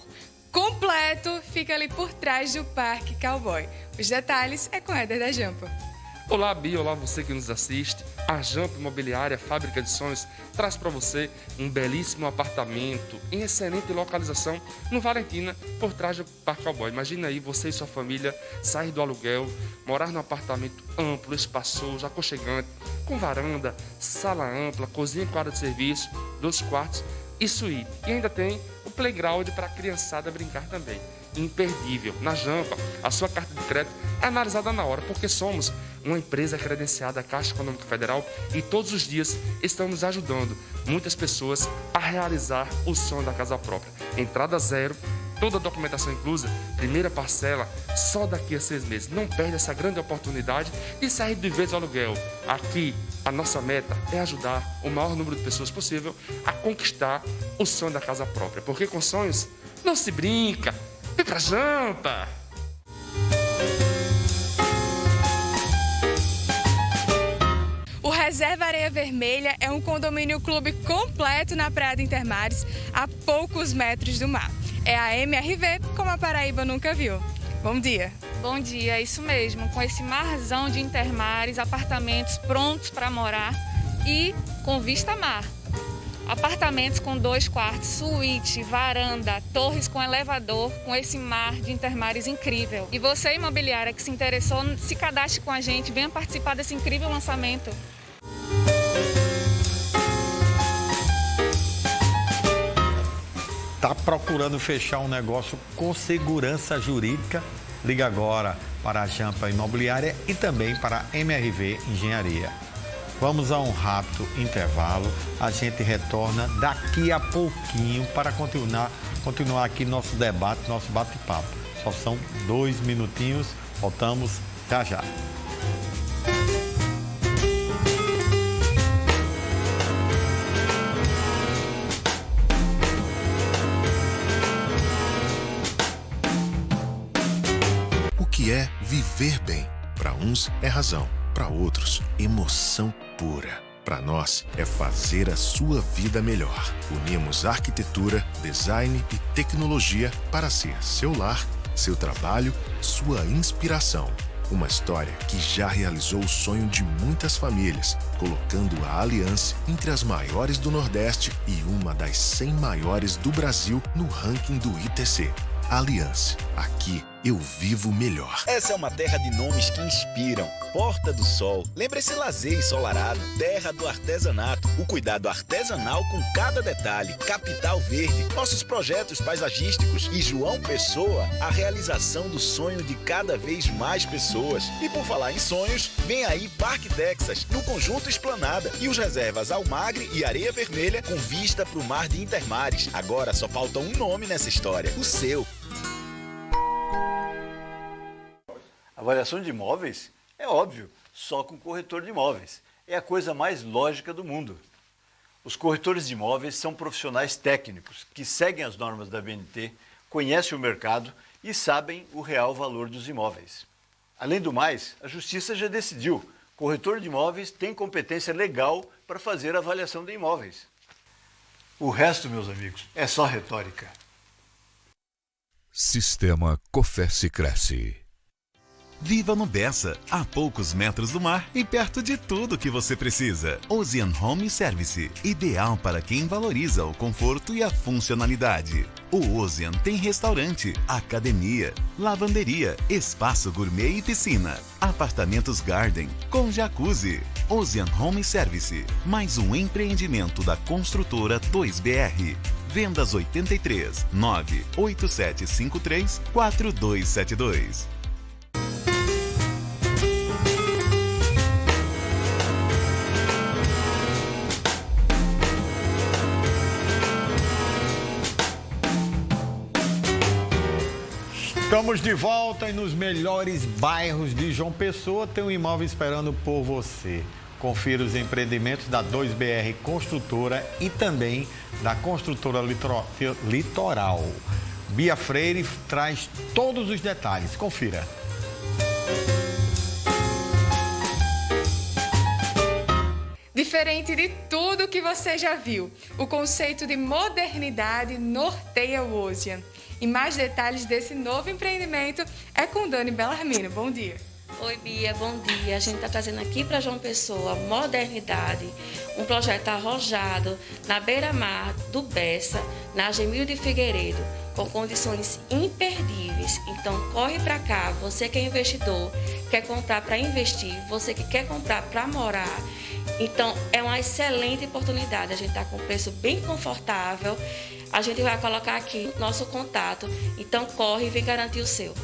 Completo, fica ali por trás do Parque Cowboy. Os detalhes é com Éder da Jampa. Olá, Bia, olá você que nos assiste. A Jampa Imobiliária Fábrica de Sonhos traz para você um belíssimo apartamento em excelente localização no Valentina, por trás do Parque Cowboy. Imagina aí você e sua família sair do aluguel, morar num apartamento amplo, espaçoso, aconchegante, com varanda, sala ampla, cozinha e quadra de serviço, 2 quartos e suíte. E ainda tem o playground para a criançada brincar também. Imperdível. Na Jampa, a sua carta de crédito é analisada na hora, porque somos uma empresa credenciada à Caixa Econômica Federal e todos os dias estamos ajudando muitas pessoas a realizar o sonho da casa própria. Entrada zero, toda a documentação inclusa, primeira parcela só daqui a 6 meses. Não perde essa grande oportunidade de sair de vez do aluguel. Aqui, a nossa meta é ajudar o maior número de pessoas possível a conquistar o sonho da casa própria, porque com sonhos não se brinca. Vem pra Jampa! O Reserva Areia Vermelha é um condomínio clube completo na Praia de Intermares, a poucos metros do mar. É a MRV como a Paraíba nunca viu. Bom dia. Bom dia, isso mesmo. Com esse marzão de Intermares, apartamentos prontos para morar e com vista mar. Apartamentos com 2 quartos, suíte, varanda, torres com elevador, com esse mar de Intermares incrível. E você, imobiliária que se interessou, se cadastre com a gente, venha participar desse incrível lançamento. Está procurando fechar um negócio com segurança jurídica? Liga agora para a Jampa Imobiliária e também para a MRV Engenharia. Vamos a um rápido intervalo. A gente retorna daqui a pouquinho para continuar aqui nosso debate, nosso bate-papo. Só são 2 minutinhos. Voltamos já já. O que é viver bem? Para uns é razão, para outros emoção pura. Para nós é fazer a sua vida melhor. Unimos arquitetura, design e tecnologia para ser seu lar, seu trabalho, sua inspiração. Uma história que já realizou o sonho de muitas famílias, colocando a Aliança entre as maiores do Nordeste e uma das 100 maiores do Brasil no ranking do ITC. Aliança. Aqui eu vivo melhor. Essa é uma terra de nomes que inspiram. Porta do Sol. Lembra esse lazer ensolarado. Terra do artesanato. O cuidado artesanal com cada detalhe. Capital Verde. Nossos projetos paisagísticos. E João Pessoa, a realização do sonho de cada vez mais pessoas. E por falar em sonhos, vem aí Parque Texas, no Conjunto Esplanada. E os reservas Almagre e Areia Vermelha com vista para o mar de Intermares. Agora só falta um nome nessa história. O seu. Avaliação de imóveis? É óbvio, só com corretor de imóveis. É a coisa mais lógica do mundo. Os corretores de imóveis são profissionais técnicos que seguem as normas da BNT, conhecem o mercado e sabem o real valor dos imóveis. Além do mais, a Justiça já decidiu. Corretor de imóveis tem competência legal para fazer a avaliação de imóveis. O resto, meus amigos, é só retórica. Sistema Cofesse Cresce. Viva no Bessa, a poucos metros do mar e perto de tudo que você precisa. Ocean Home Service, ideal para quem valoriza o conforto e a funcionalidade. O Ocean tem restaurante, academia, lavanderia, espaço gourmet e piscina. Apartamentos Garden, com jacuzzi. Ocean Home Service, mais um empreendimento da construtora 2BR. Vendas 83 98753 4272. Estamos de volta e nos melhores bairros de João Pessoa tem um imóvel esperando por você. Confira os empreendimentos da 2BR Construtora e também da Construtora Litoral. Bia Freire traz todos os detalhes. Confira. Diferente de tudo que você já viu, o conceito de modernidade norteia o Ocean. E mais detalhes desse novo empreendimento é com Dani Bellarmino. Bom dia. Oi, Bia, bom dia. A gente está trazendo aqui para João Pessoa modernidade, um projeto arrojado na beira-mar do Bessa, na Gemil de Figueiredo, com condições imperdíveis. Então, corre para cá, você que é investidor, quer comprar para investir, você que quer comprar para morar. Então, é uma excelente oportunidade. A gente está com um preço bem confortável. a gente vai colocar aqui nosso contato. Então corre e vem garantir o seu.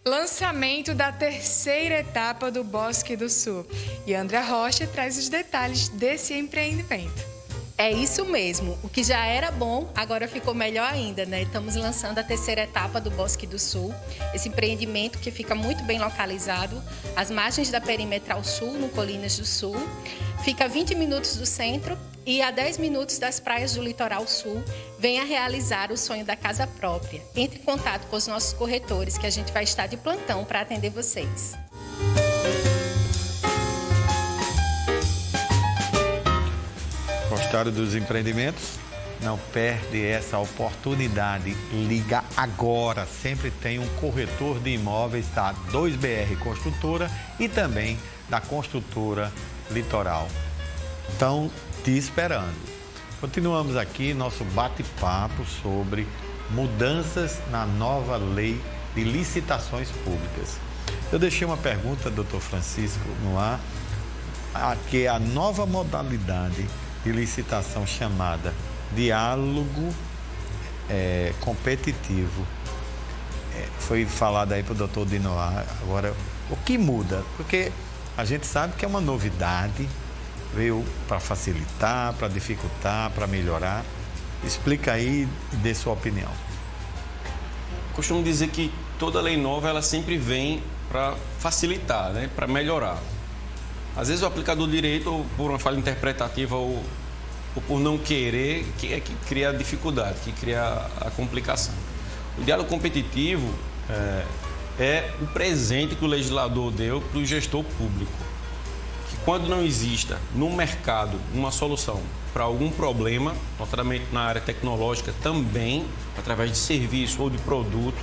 Lançamento da terceira etapa do Bosque do Sul. E Andrea Rocha traz os detalhes desse empreendimento. É isso mesmo. O que já era bom, agora ficou melhor ainda, né? Estamos lançando a terceira etapa do Bosque do Sul. Esse empreendimento que fica muito bem localizado às margens da Perimetral Sul, no Colinas do Sul. Fica a 20 minutos do centro e a 10 minutos das praias do Litoral Sul. Venha realizar o sonho da casa própria. Entre em contato com os nossos corretores, que a gente vai estar de plantão para atender vocês. Gostaram dos empreendimentos? Não perde essa oportunidade. Liga agora. Sempre tem um corretor de imóveis da 2BR Construtora e também da Construtora Litoral. Estão te esperando. Continuamos aqui nosso bate-papo sobre mudanças na nova lei de licitações públicas. Eu deixei uma pergunta, doutor Francisco, no ar, que é a nova modalidade de licitação chamada diálogo competitivo. Foi falado aí para o doutor Dinoar. Agora, o que muda? Porque a gente sabe que é uma novidade, veio para facilitar, para dificultar, para melhorar. Explica aí e dê sua opinião. Costumo dizer que toda lei nova ela sempre vem para facilitar, né? Para melhorar. Às vezes o aplicador de direito, ou por uma falha interpretativa ou por não querer, que cria a dificuldade, que cria a complicação. O diálogo competitivo é o presente que o legislador deu para o gestor público. Que quando não exista no mercado uma solução para algum problema, notadamente na área tecnológica também, através de serviço ou de produto,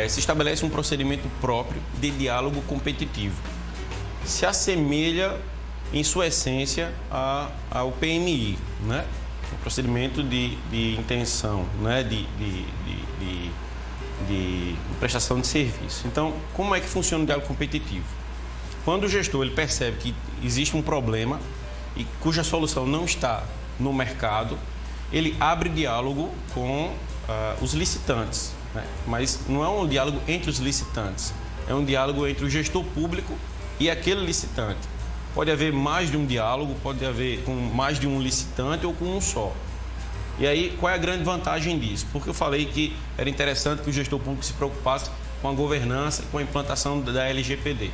se estabelece um procedimento próprio de diálogo competitivo. Se assemelha, em sua essência, ao PMI, né? O procedimento de intenção, né? de prestação de serviço. Então, como é que funciona o diálogo competitivo? Quando o gestor ele percebe que existe um problema e cuja solução não está no mercado, ele abre diálogo com os licitantes, né? Mas não é um diálogo entre os licitantes, é um diálogo entre o gestor público e aquele licitante. Pode haver mais de um diálogo, pode haver com mais de um licitante ou com um só. E aí, qual é a grande vantagem disso? Porque eu falei que era interessante que o gestor público se preocupasse com a governança e com a implantação da LGPD.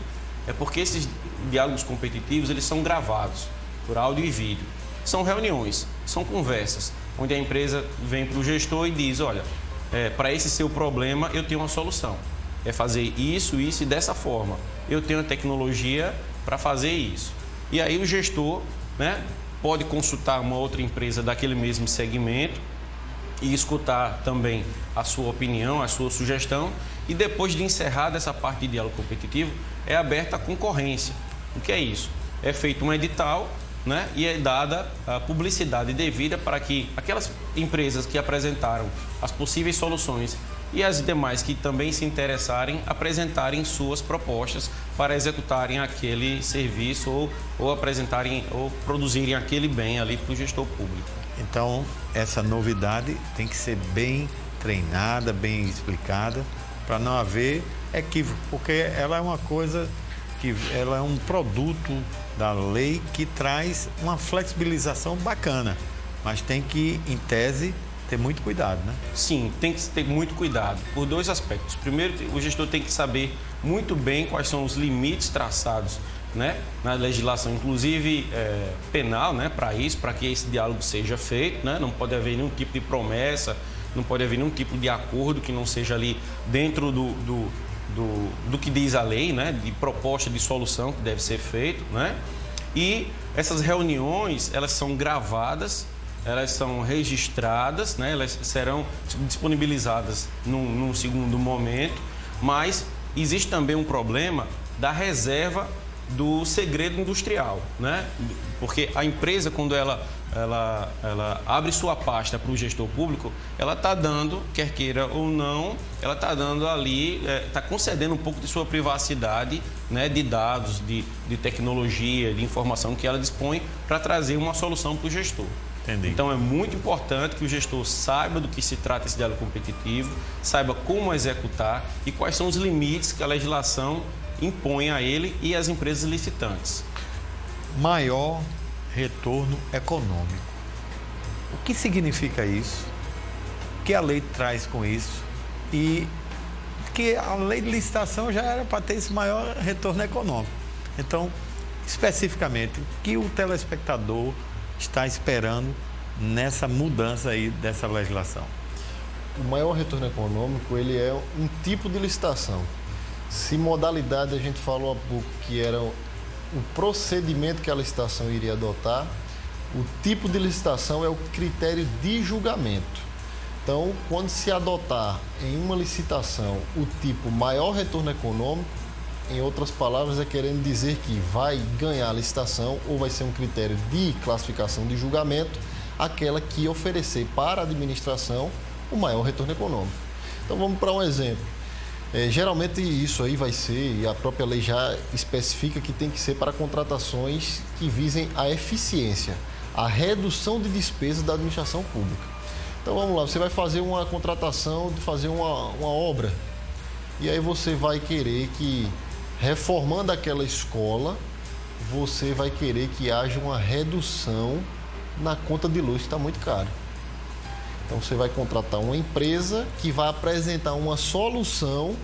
É porque esses diálogos competitivos, eles são gravados por áudio e vídeo. São reuniões, são conversas, onde a empresa vem para o gestor e diz, olha, para esse seu problema eu tenho uma solução. É fazer isso e dessa forma. Eu tenho a tecnologia para fazer isso. E aí o gestor, né, pode consultar uma outra empresa daquele mesmo segmento e escutar também a sua opinião, a sua sugestão. E depois de encerrar dessa parte de diálogo competitivo, é aberta a concorrência. O que é isso? É feito um edital, né, e é dada a publicidade devida para que aquelas empresas que apresentaram as possíveis soluções e as demais que também se interessarem apresentarem suas propostas para executarem aquele serviço ou apresentarem ou produzirem aquele bem ali para o gestor público. Então, essa novidade tem que ser bem treinada, bem explicada, para não haver equívoco, porque ela é uma coisa que ela é um produto da lei que traz uma flexibilização bacana, mas tem que, em tese, ter muito cuidado, né? Sim, tem que ter muito cuidado por dois aspectos. Primeiro, o gestor tem que saber muito bem quais são os limites traçados, né, na legislação, inclusive penal, né, para isso, para que esse diálogo seja feito, né? Não pode haver nenhum tipo de promessa, não pode haver nenhum tipo de acordo que não seja ali dentro do que diz a lei, né, de proposta de solução que deve ser feito, né? E essas reuniões, elas são gravadas, elas são registradas, né? Elas serão disponibilizadas num segundo momento, mas existe também um problema da reserva do segredo industrial, né? Porque a empresa, quando ela abre sua pasta para o gestor público, ela está dando, quer queira ou não, ela está dando ali, está concedendo um pouco de sua privacidade, né, de dados, de tecnologia, de informação que ela dispõe para trazer uma solução para o gestor. Entendi. Então é muito importante que o gestor saiba do que se trata esse diálogo competitivo, saiba como executar e quais são os limites que a legislação impõe a ele e às empresas licitantes. Maior retorno econômico. O que significa isso? O que a lei traz com isso? E que a lei de licitação já era para ter esse maior retorno econômico. Então, especificamente, o que o telespectador está esperando nessa mudança aí dessa legislação? O maior retorno econômico, ele é um tipo de licitação. Se modalidade a gente falou há pouco que era o procedimento que a licitação iria adotar, o tipo de licitação é o critério de julgamento. Então, quando se adotar em uma licitação o tipo maior retorno econômico, em outras palavras, é querendo dizer que vai ganhar a licitação ou vai ser um critério de classificação de julgamento, aquela que oferecer para a administração o maior retorno econômico. Então, vamos para um exemplo. Geralmente isso aí vai ser, e a própria lei já especifica que tem que ser para contratações que visem a eficiência, a redução de despesas da administração pública. Então vamos lá, você vai fazer uma contratação de fazer uma obra, e aí você vai querer que, reformando aquela escola, você vai querer que haja uma redução na conta de luz, que está muito caro. Então você vai contratar uma empresa que vai apresentar uma solução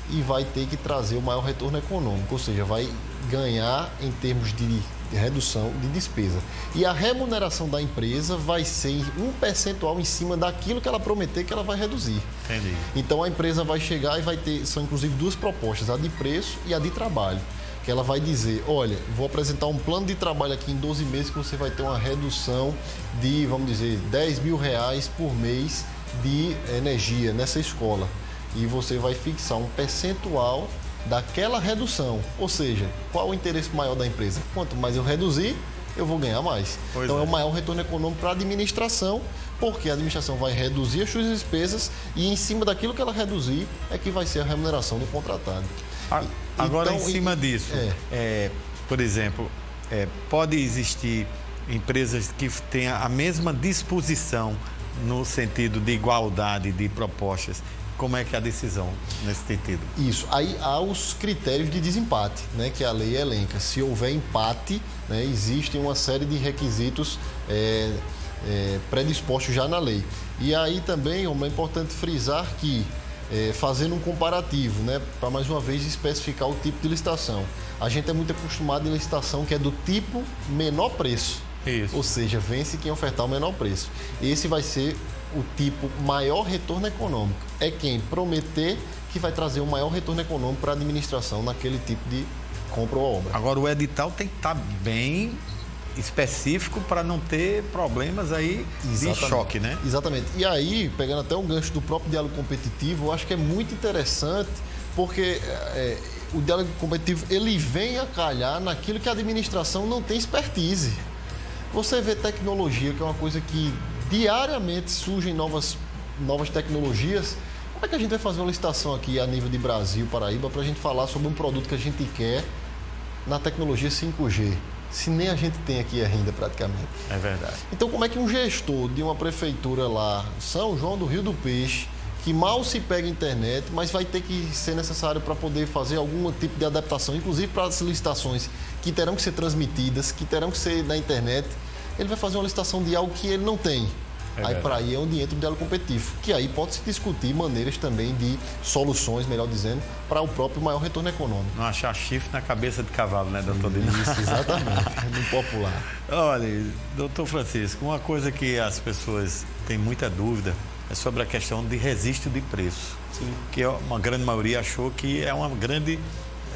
e vai ter que trazer o maior retorno econômico, ou seja, vai ganhar em termos de redução de despesa. E a remuneração da empresa vai ser um percentual em cima daquilo que ela prometer que ela vai reduzir. Entendi. Então a empresa vai chegar e vai ter, são inclusive duas propostas, a de preço e a de trabalho. Que ela vai dizer, olha, vou apresentar um plano de trabalho aqui em 12 meses que você vai ter uma redução de, vamos dizer, R$10.000 por mês de energia nessa escola. E você vai fixar um percentual daquela redução. Ou seja, qual o interesse maior da empresa? Quanto mais eu reduzir, eu vou ganhar mais. Então é o maior retorno econômico para a administração, porque a administração vai reduzir as suas despesas e em cima daquilo que ela reduzir é que vai ser a remuneração do contratado. Agora, então, em cima disso, por exemplo, pode existir empresas que tenham a mesma disposição no sentido de igualdade de propostas. Como é que é a decisão nesse sentido? Isso. Aí há os critérios de desempate, né, que a lei elenca. Se houver empate, né, existe uma série de requisitos predispostos já na lei. E aí também é importante frisar que fazendo um comparativo, né, para mais uma vez especificar o tipo de licitação. A gente é muito acostumado em licitação que é do tipo menor preço. Isso. Ou seja, vence quem ofertar o menor preço. Esse vai ser o tipo maior retorno econômico. É quem prometer que vai trazer o maior retorno econômico para a administração naquele tipo de compra ou obra. Agora, o edital tem que estar bem específico para não ter problemas aí de choque, né? Exatamente. E aí, pegando até um gancho do próprio diálogo competitivo, eu acho que é muito interessante porque o diálogo competitivo ele vem a calhar naquilo que a administração não tem expertise. Você vê tecnologia, que é uma coisa que diariamente surgem novas tecnologias. Como é que a gente vai fazer uma licitação aqui a nível de Brasil, Paraíba, para a gente falar sobre um produto que a gente quer na tecnologia 5G? Se nem a gente tem aqui ainda praticamente. É verdade. Então como é que um gestor de uma prefeitura lá, São João do Rio do Peixe, que mal se pega a internet, mas vai ter que ser necessário para poder fazer algum tipo de adaptação, inclusive para as licitações que terão que ser transmitidas, que terão que ser na internet, ele vai fazer uma licitação de algo que ele não tem. Aí para aí é onde entra o diálogo competitivo, que aí pode-se discutir maneiras também de soluções, melhor dizendo, para o próprio maior retorno econômico. Não achar chifre na cabeça de cavalo, né, doutor Dino? Isso, exatamente, no popular. Olha, doutor Francisco, uma coisa que as pessoas têm muita dúvida é sobre a questão de registro de preço. Sim. Que uma grande maioria achou que é uma grande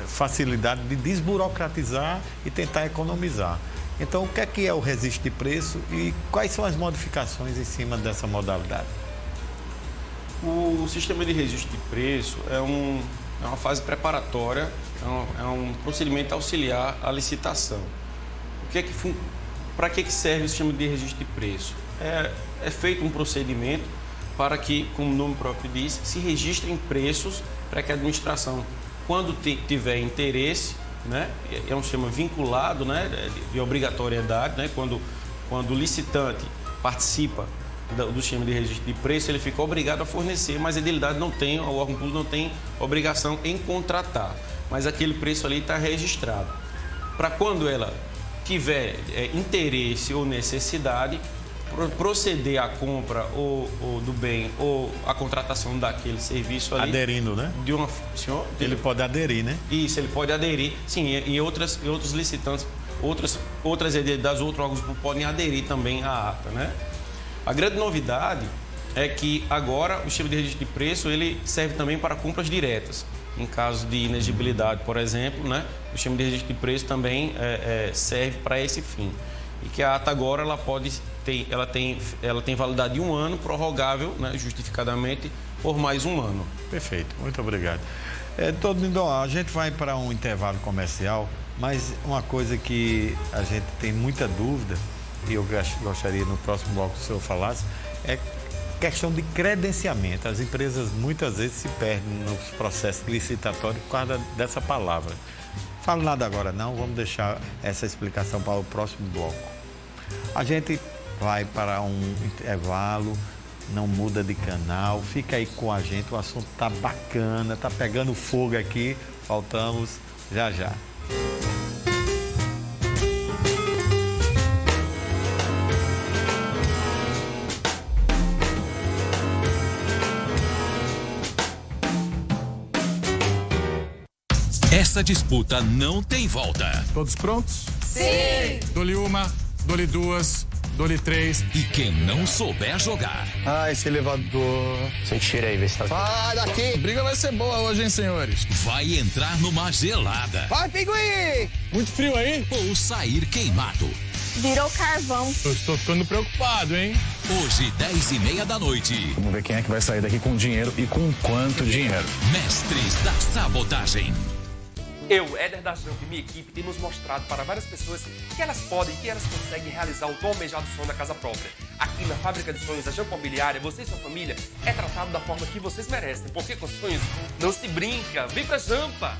facilidade de desburocratizar e tentar economizar. Então, o que é o registro de preço e quais são as modificações em cima dessa modalidade? O sistema de registro de preço é é uma preparatória, é um procedimento auxiliar à licitação. Para que serve o sistema de registro de preço? É feito um procedimento para que, como o nome próprio diz, se registrem preços para que a administração, quando tiver interesse, né, é um sistema vinculado, né, de obrigatoriedade, né, quando o licitante participa do sistema de registro de preço, ele fica obrigado a fornecer, mas a edilidade o órgão público não tem obrigação em contratar, mas aquele preço ali está registrado. Para quando ela tiver interesse ou necessidade, proceder à compra ou do bem ou à contratação daquele serviço ali. Aderindo, né? Ele pode aderir, né? Isso, ele pode aderir. Sim, e outros licitantes, outras edilidades, outros órgãos podem aderir também à ata, né? A grande novidade é que agora o sistema de registro de preço ele serve também para compras diretas. Em caso de inexigibilidade, por exemplo, né, o sistema de registro de preço também serve para esse fim. E que a ata agora ela tem validade de 1 ano, prorrogável, né, justificadamente, por mais 1 ano. Perfeito, muito obrigado. Doutor Lindon, a gente vai para um intervalo comercial, mas uma coisa que a gente tem muita dúvida, e eu gostaria no próximo bloco que o senhor falasse, é questão de credenciamento. As empresas muitas vezes se perdem nos processos licitatórios por causa dessa palavra. Falo nada agora não, vamos deixar essa explicação para o próximo bloco. A gente vai para um intervalo, não muda de canal, fica aí com a gente, o assunto tá bacana, tá pegando fogo aqui, voltamos já já. Essa disputa não tem volta. Todos prontos? Sim! Dou-lhe 1, dou-lhe 2, dou-lhe 3. E quem não souber jogar... esse elevador... Você tira aí, vê se tá... Sai daqui! A briga vai ser boa hoje, hein, senhores? Vai entrar numa gelada. Vai, pinguim! Muito frio aí? Ou sair queimado. Virou carvão. Eu estou ficando preocupado, hein? Hoje, 10h30 da noite. Vamos ver quem é que vai sair daqui com dinheiro e com quanto dinheiro. Mestres da sabotagem. Eu, Éder da Jump e minha equipe temos mostrado para várias pessoas que elas podem, que elas conseguem realizar o tão almejado sonho da casa própria. Aqui na Fábrica de Sonhos da Jump Imobiliária, você e sua família é tratado da forma que vocês merecem, porque com sonhos não se brinca. Vem pra Jampa!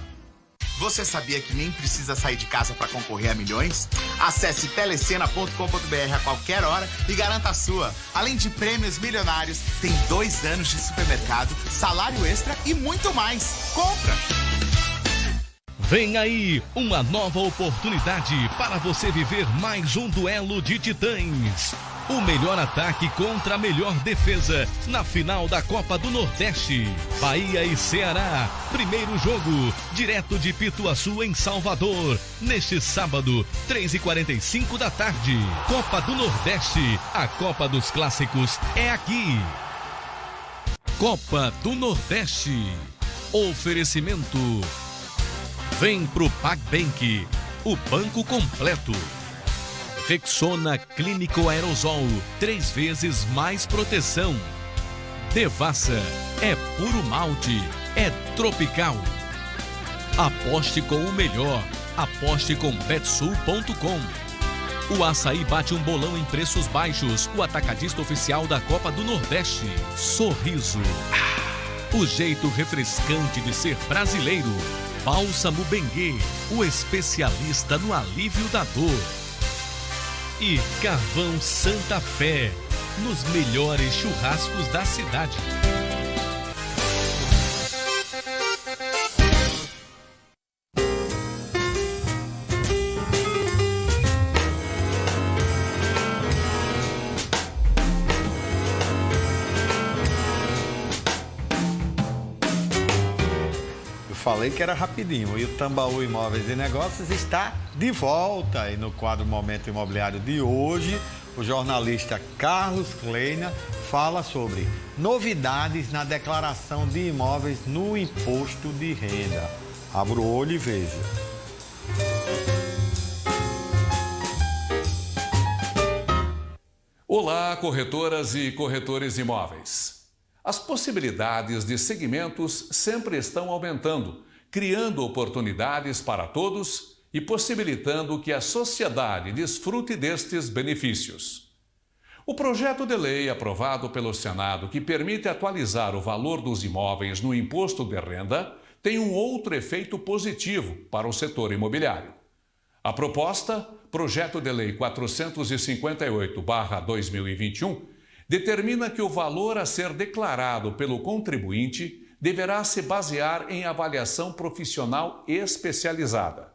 Você sabia que nem precisa sair de casa para concorrer a milhões? Acesse telecena.com.br a qualquer hora e garanta a sua. Além de prêmios milionários, tem 2 anos de supermercado, salário extra e muito mais. Compra! Vem aí uma nova oportunidade para você viver mais um duelo de titãs. O melhor ataque contra a melhor defesa na final da Copa do Nordeste. Bahia e Ceará. Primeiro jogo, direto de Pituaçu, em Salvador. Neste sábado, 3h45 da tarde. Copa do Nordeste. A Copa dos Clássicos é aqui. Copa do Nordeste. Oferecimento. Vem pro PagBank, o banco completo. Rexona Clínico Aerosol, 3 vezes mais proteção. Devassa, é puro malte, é tropical. Aposte com o melhor, aposte com betsul.com. O açaí bate um bolão em preços baixos, o atacadista oficial da Copa do Nordeste. Sorriso, o jeito refrescante de ser brasileiro. Bálsamo Benguê, o especialista no alívio da dor. E Carvão Santa Fé, nos melhores churrascos da cidade. Falei que era rapidinho. E o Tambaú Imóveis e Negócios está de volta. E no quadro Momento Imobiliário de hoje, o jornalista Carlos Kleina fala sobre novidades na declaração de imóveis no imposto de renda. Abra o olho e veja. Olá, corretoras e corretores de imóveis. As possibilidades de segmentos sempre estão aumentando, criando oportunidades para todos e possibilitando que a sociedade desfrute destes benefícios. O projeto de lei aprovado pelo Senado, que permite atualizar o valor dos imóveis no imposto de renda, tem um outro efeito positivo para o setor imobiliário. A proposta, Projeto de Lei 458/2021, determina que o valor a ser declarado pelo contribuinte deverá se basear em avaliação profissional especializada.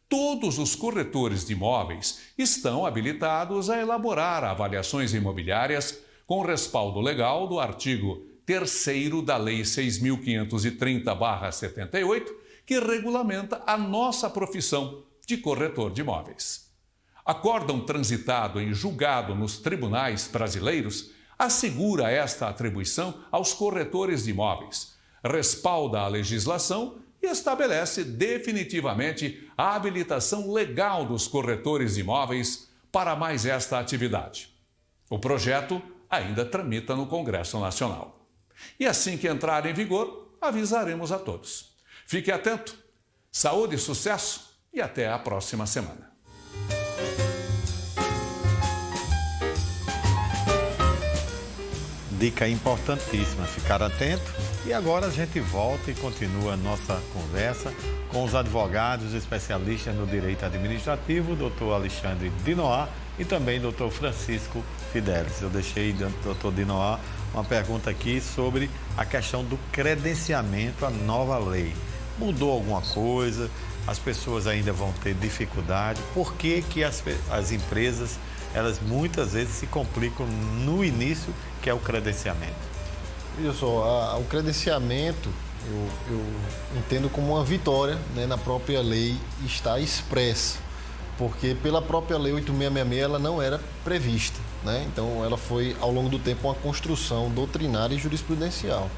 Todos os corretores de imóveis estão habilitados a elaborar avaliações imobiliárias com respaldo legal do artigo 3º da Lei 6.530/78, que regulamenta a nossa profissão de corretor de imóveis. Acórdão transitado em julgado nos tribunais brasileiros assegura esta atribuição aos corretores de imóveis, respalda a legislação e estabelece definitivamente a habilitação legal dos corretores de imóveis para mais esta atividade. O projeto ainda tramita no Congresso Nacional. E assim que entrar em vigor, avisaremos a todos. Fique atento, saúde e sucesso e até a próxima semana. Dica importantíssima, ficar atento. E agora a gente volta e continua a nossa conversa com os advogados especialistas no direito administrativo, doutor Alexandre Dinoá e também doutor Francisco Fidelis. Eu deixei, doutor Dinoá, uma pergunta aqui sobre a questão do credenciamento à nova lei. Mudou alguma coisa? As pessoas ainda vão ter dificuldade? Por que as empresas, elas muitas vezes se complicam no início, que é o credenciamento? Veja só, o credenciamento eu entendo como uma vitória, né, na própria lei está expressa, porque pela própria lei 8666 ela não era prevista, né? Então ela foi ao longo do tempo uma construção doutrinária e jurisprudencial,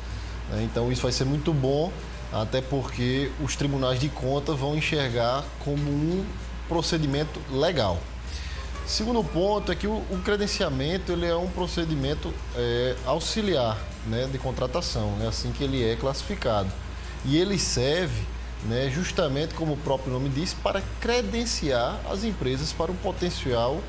né? Então isso vai ser muito bom, até porque os tribunais de contas vão enxergar como um procedimento legal. Segundo ponto é que o credenciamento ele é um procedimento auxiliar, né, de contratação, é assim que ele é classificado. E ele serve, né, justamente como o próprio nome diz, para credenciar as empresas para uma potencial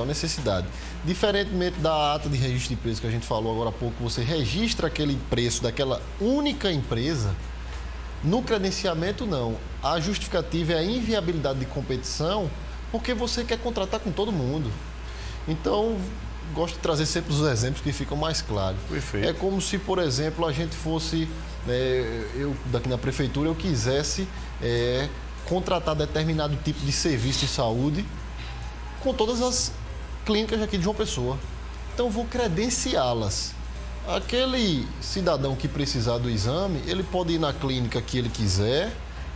necessidade. Diferentemente da ata de registro de preço que a gente falou agora há pouco, você registra aquele preço daquela única empresa. No credenciamento não. A justificativa é a inviabilidade de competição, porque você quer contratar com todo mundo. Então, gosto de trazer sempre os exemplos que ficam mais claros. Perfeito. É como se, por exemplo, a gente fosse, eu daqui na prefeitura, eu quisesse contratar determinado tipo de serviço de saúde com todas as clínicas aqui de João Pessoa. Então, eu vou credenciá-las. Aquele cidadão que precisar do exame, ele pode ir na clínica que ele quiser,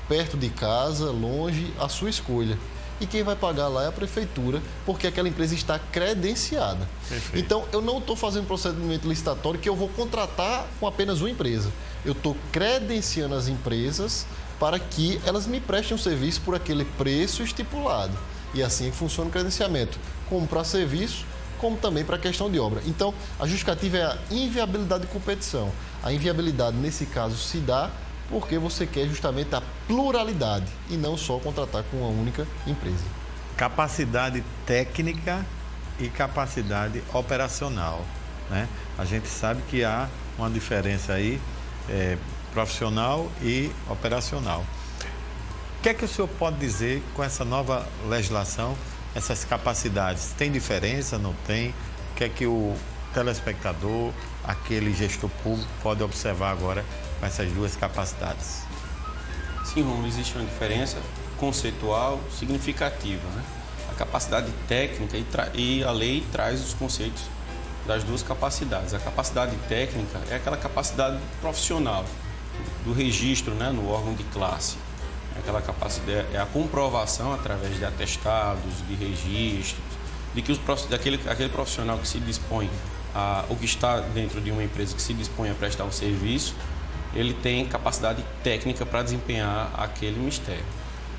perto de casa, longe, à sua escolha. E quem vai pagar lá é a prefeitura, porque aquela empresa está credenciada. Perfeito. Então, eu não estou fazendo procedimento licitatório que eu vou contratar com apenas uma empresa. Eu estou credenciando as empresas para que elas me prestem um serviço por aquele preço estipulado. E assim é que funciona o credenciamento, como para serviço, como também para a questão de obra. Então, a justificativa é a inviabilidade de competição. A inviabilidade, nesse caso, se dá porque você quer justamente a pluralidade e não só contratar com uma única empresa. Capacidade técnica e capacidade operacional, né? A gente sabe que há uma diferença aí, profissional e operacional. O que é que o senhor pode dizer com essa nova legislação, essas capacidades? Tem diferença, não tem? O que é que o telespectador, aquele gestor público pode observar agora com essas duas capacidades? Sim, Romulo, existe uma diferença conceitual significativa, né? A capacidade técnica e a lei traz os conceitos das duas capacidades. A capacidade técnica é aquela capacidade profissional do registro, né, no órgão de classe. Aquela capacidade é a comprovação através de atestados, de registros, de que aquele profissional que se dispõe ou que está dentro de uma empresa que se dispõe a prestar um serviço, ele tem capacidade técnica para desempenhar aquele mistério.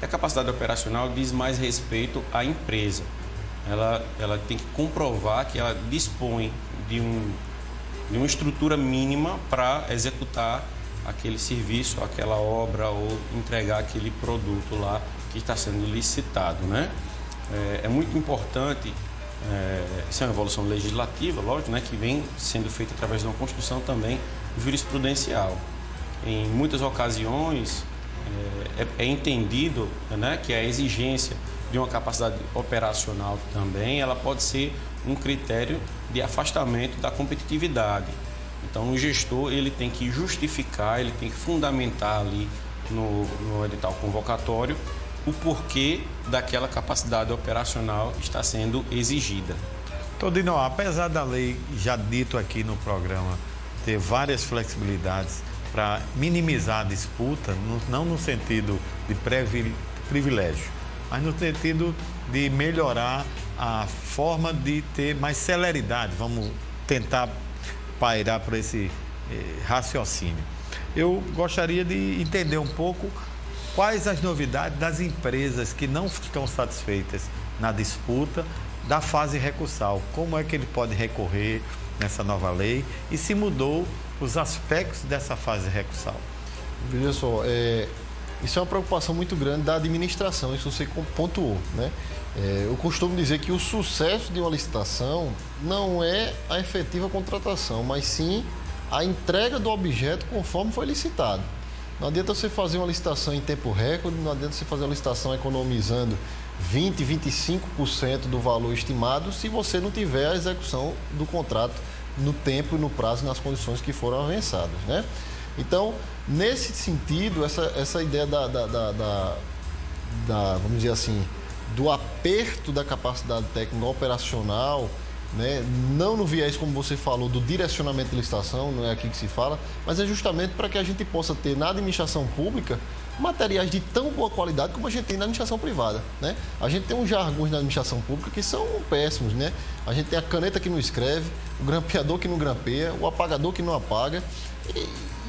E a capacidade operacional diz mais respeito à empresa. Ela tem que comprovar que ela dispõe de de uma estrutura mínima para executar aquele serviço, aquela obra ou entregar aquele produto lá que está sendo licitado, né? É muito importante, isso é uma evolução legislativa, lógico, né, que vem sendo feita através de uma construção também jurisprudencial. Em muitas ocasiões é entendido, né, que a exigência de uma capacidade operacional também, ela pode ser um critério de afastamento da competitividade. Então, o gestor ele tem que justificar, ele tem que fundamentar ali no edital convocatório o porquê daquela capacidade operacional está sendo exigida. Todino, apesar da lei já dito aqui no programa ter várias flexibilidades para minimizar a disputa, não no sentido de privilégio, mas no sentido de melhorar a forma de ter mais celeridade, vamos tentar pairar por esse raciocínio. Eu gostaria de entender um pouco quais as novidades das empresas que não ficam satisfeitas na disputa da fase recursal. Como é que ele pode recorrer nessa nova lei e se mudou os aspectos dessa fase recursal? Veja só, isso é uma preocupação muito grande da administração, isso você pontuou, né? Eu costumo dizer que o sucesso de uma licitação não é a efetiva contratação, mas sim a entrega do objeto conforme foi licitado. Não adianta você fazer uma licitação em tempo recorde, não adianta você fazer uma licitação economizando 20%, 25% do valor estimado se você não tiver a execução do contrato no tempo, no prazo e nas condições que foram avançadas, né? Então, nesse sentido, essa ideia vamos dizer assim, do aperto da capacidade técnica operacional, né? Não no viés, como você falou, do direcionamento de licitação, não é aqui que se fala, mas é justamente para que a gente possa ter na administração pública materiais de tão boa qualidade como a gente tem na administração privada, né? A gente tem uns jargões na administração pública que são péssimos, né? A gente tem a caneta que não escreve, o grampeador que não grampeia, o apagador que não apaga,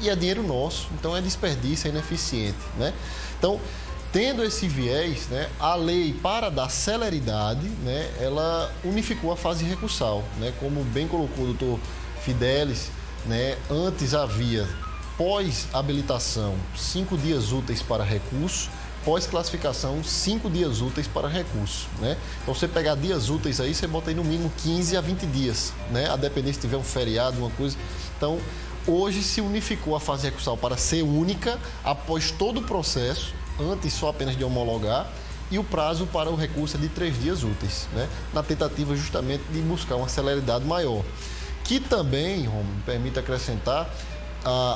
e é dinheiro nosso, então é desperdício, é ineficiente, né? Então, tendo esse viés, né, a lei, para dar celeridade, né, ela unificou a fase recursal, né? Como bem colocou o doutor Fidelis, né, antes havia pós-habilitação 5 dias úteis para recurso, pós-classificação 5 dias úteis para recurso, né? Então, você pegar dias úteis aí, você bota aí no mínimo 15 a 20 dias, né? A depender se tiver um feriado, uma coisa. Então, hoje se unificou a fase recursal para ser única após todo o processo, antes só apenas de homologar, e o prazo para o recurso é de 3 dias úteis, né? Na tentativa justamente de buscar uma celeridade maior. Que também, Romulo, me permite acrescentar,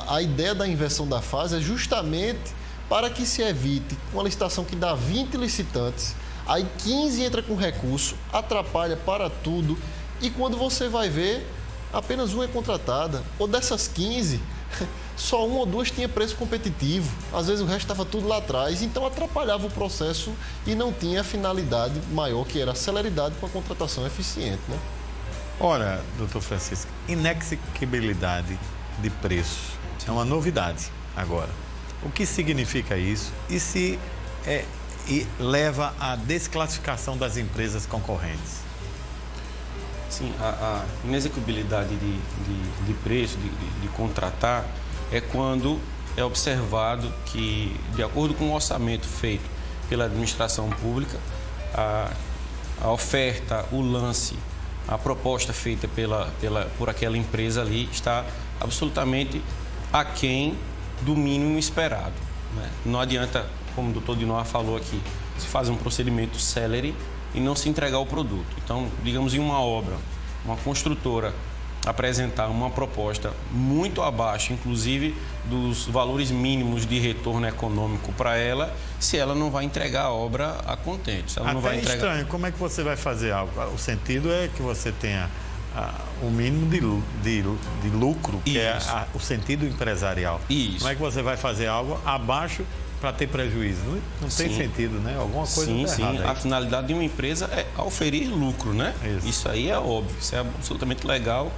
a ideia da inversão da fase é justamente para que se evite uma licitação que dá 20 licitantes, aí 15 entra com recurso, atrapalha para tudo, e quando você vai ver, apenas uma é contratada, ou dessas 15, só uma ou duas tinha preço competitivo, às vezes o resto estava tudo lá atrás, então atrapalhava o processo e não tinha a finalidade maior, que era a celeridade com a contratação eficiente, né? Ora, doutor Francisco, inexequibilidade de preço é uma novidade agora. O que significa isso e se leva à desclassificação das empresas concorrentes? Sim, a inexequibilidade de preço, de contratar, é quando é observado que, de acordo com o orçamento feito pela administração pública, a oferta, o lance, a proposta feita por aquela empresa ali está absolutamente aquém do mínimo esperado, né? Não adianta, como o doutor Dinoar falou aqui, se fazer um procedimento célere e não se entregar o produto. Então, digamos, em uma obra, uma construtora apresentar uma proposta muito abaixo, inclusive, dos valores mínimos de retorno econômico para ela, se ela não vai entregar a obra a contento. Se ela não vai entregar... estranho, como é que você vai fazer algo? O sentido é que você tenha o mínimo de lucro, que é o sentido empresarial. Isso. Como é que você vai fazer algo abaixo para ter prejuízo? Não tem sentido, né? Alguma coisa está errada aí. A finalidade de uma empresa é oferir lucro, né? Isso aí é óbvio, isso é absolutamente legal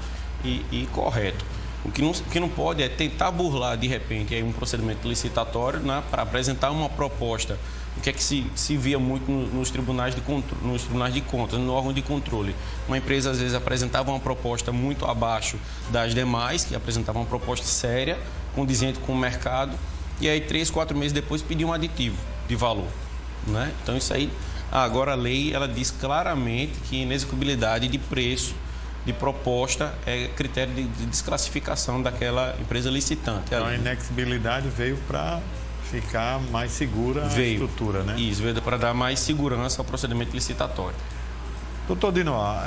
e correto. O que não pode é tentar burlar, de repente, aí um procedimento licitatório, né, para apresentar uma proposta. O que é que se via muito nos tribunais de contas, no órgão de controle. Uma empresa, às vezes, apresentava uma proposta muito abaixo das demais, que apresentava uma proposta séria, condizente com o mercado, e aí 3, 4 meses depois pedia um aditivo de valor, né? Então, isso aí, agora a lei, ela diz claramente que inexecuibilidade de preço de proposta é critério de desclassificação daquela empresa licitante. Então, a inexigibilidade veio para ficar mais segura a estrutura, né? Isso, veio para dar mais segurança ao procedimento licitatório. Doutor Dinoar,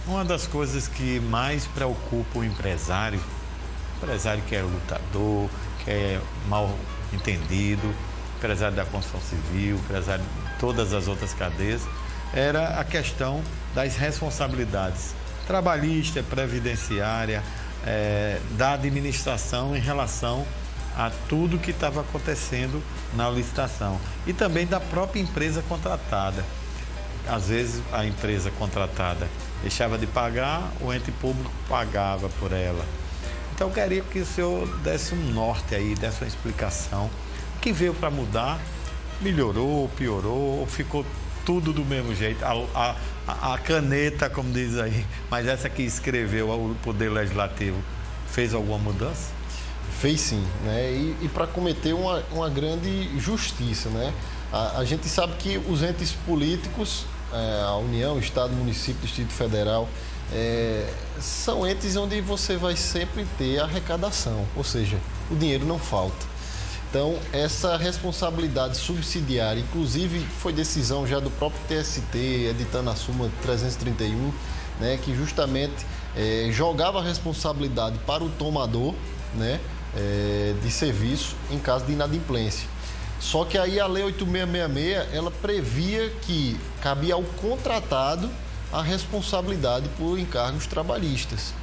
uma das coisas que mais preocupa o empresário que é lutador, que é mal entendido, empresário da construção civil, empresário de todas as outras cadeias, era a questão das responsabilidades trabalhista, previdenciária, da administração em relação a tudo que estava acontecendo na licitação e também da própria empresa contratada. Às vezes a empresa contratada deixava de pagar, o ente público pagava por ela. Então eu queria que o senhor desse um norte aí, desse uma explicação. O que veio para mudar? Melhorou, piorou ou ficou tudo do mesmo jeito? A caneta, como diz aí, mas essa que escreveu o Poder Legislativo, fez alguma mudança? Fez sim, né? E para cometer uma grande justiça, né? A gente sabe que os entes políticos, a União, Estado, Município, Distrito Federal, são entes onde você vai sempre ter arrecadação, ou seja, o dinheiro não falta. Então, essa responsabilidade subsidiária, inclusive foi decisão já do próprio TST, editando a súmula 331, né, que justamente jogava a responsabilidade para o tomador, né, de serviço em caso de inadimplência. Só que aí a Lei 8666, ela previa que cabia ao contratado a responsabilidade por encargos trabalhistas.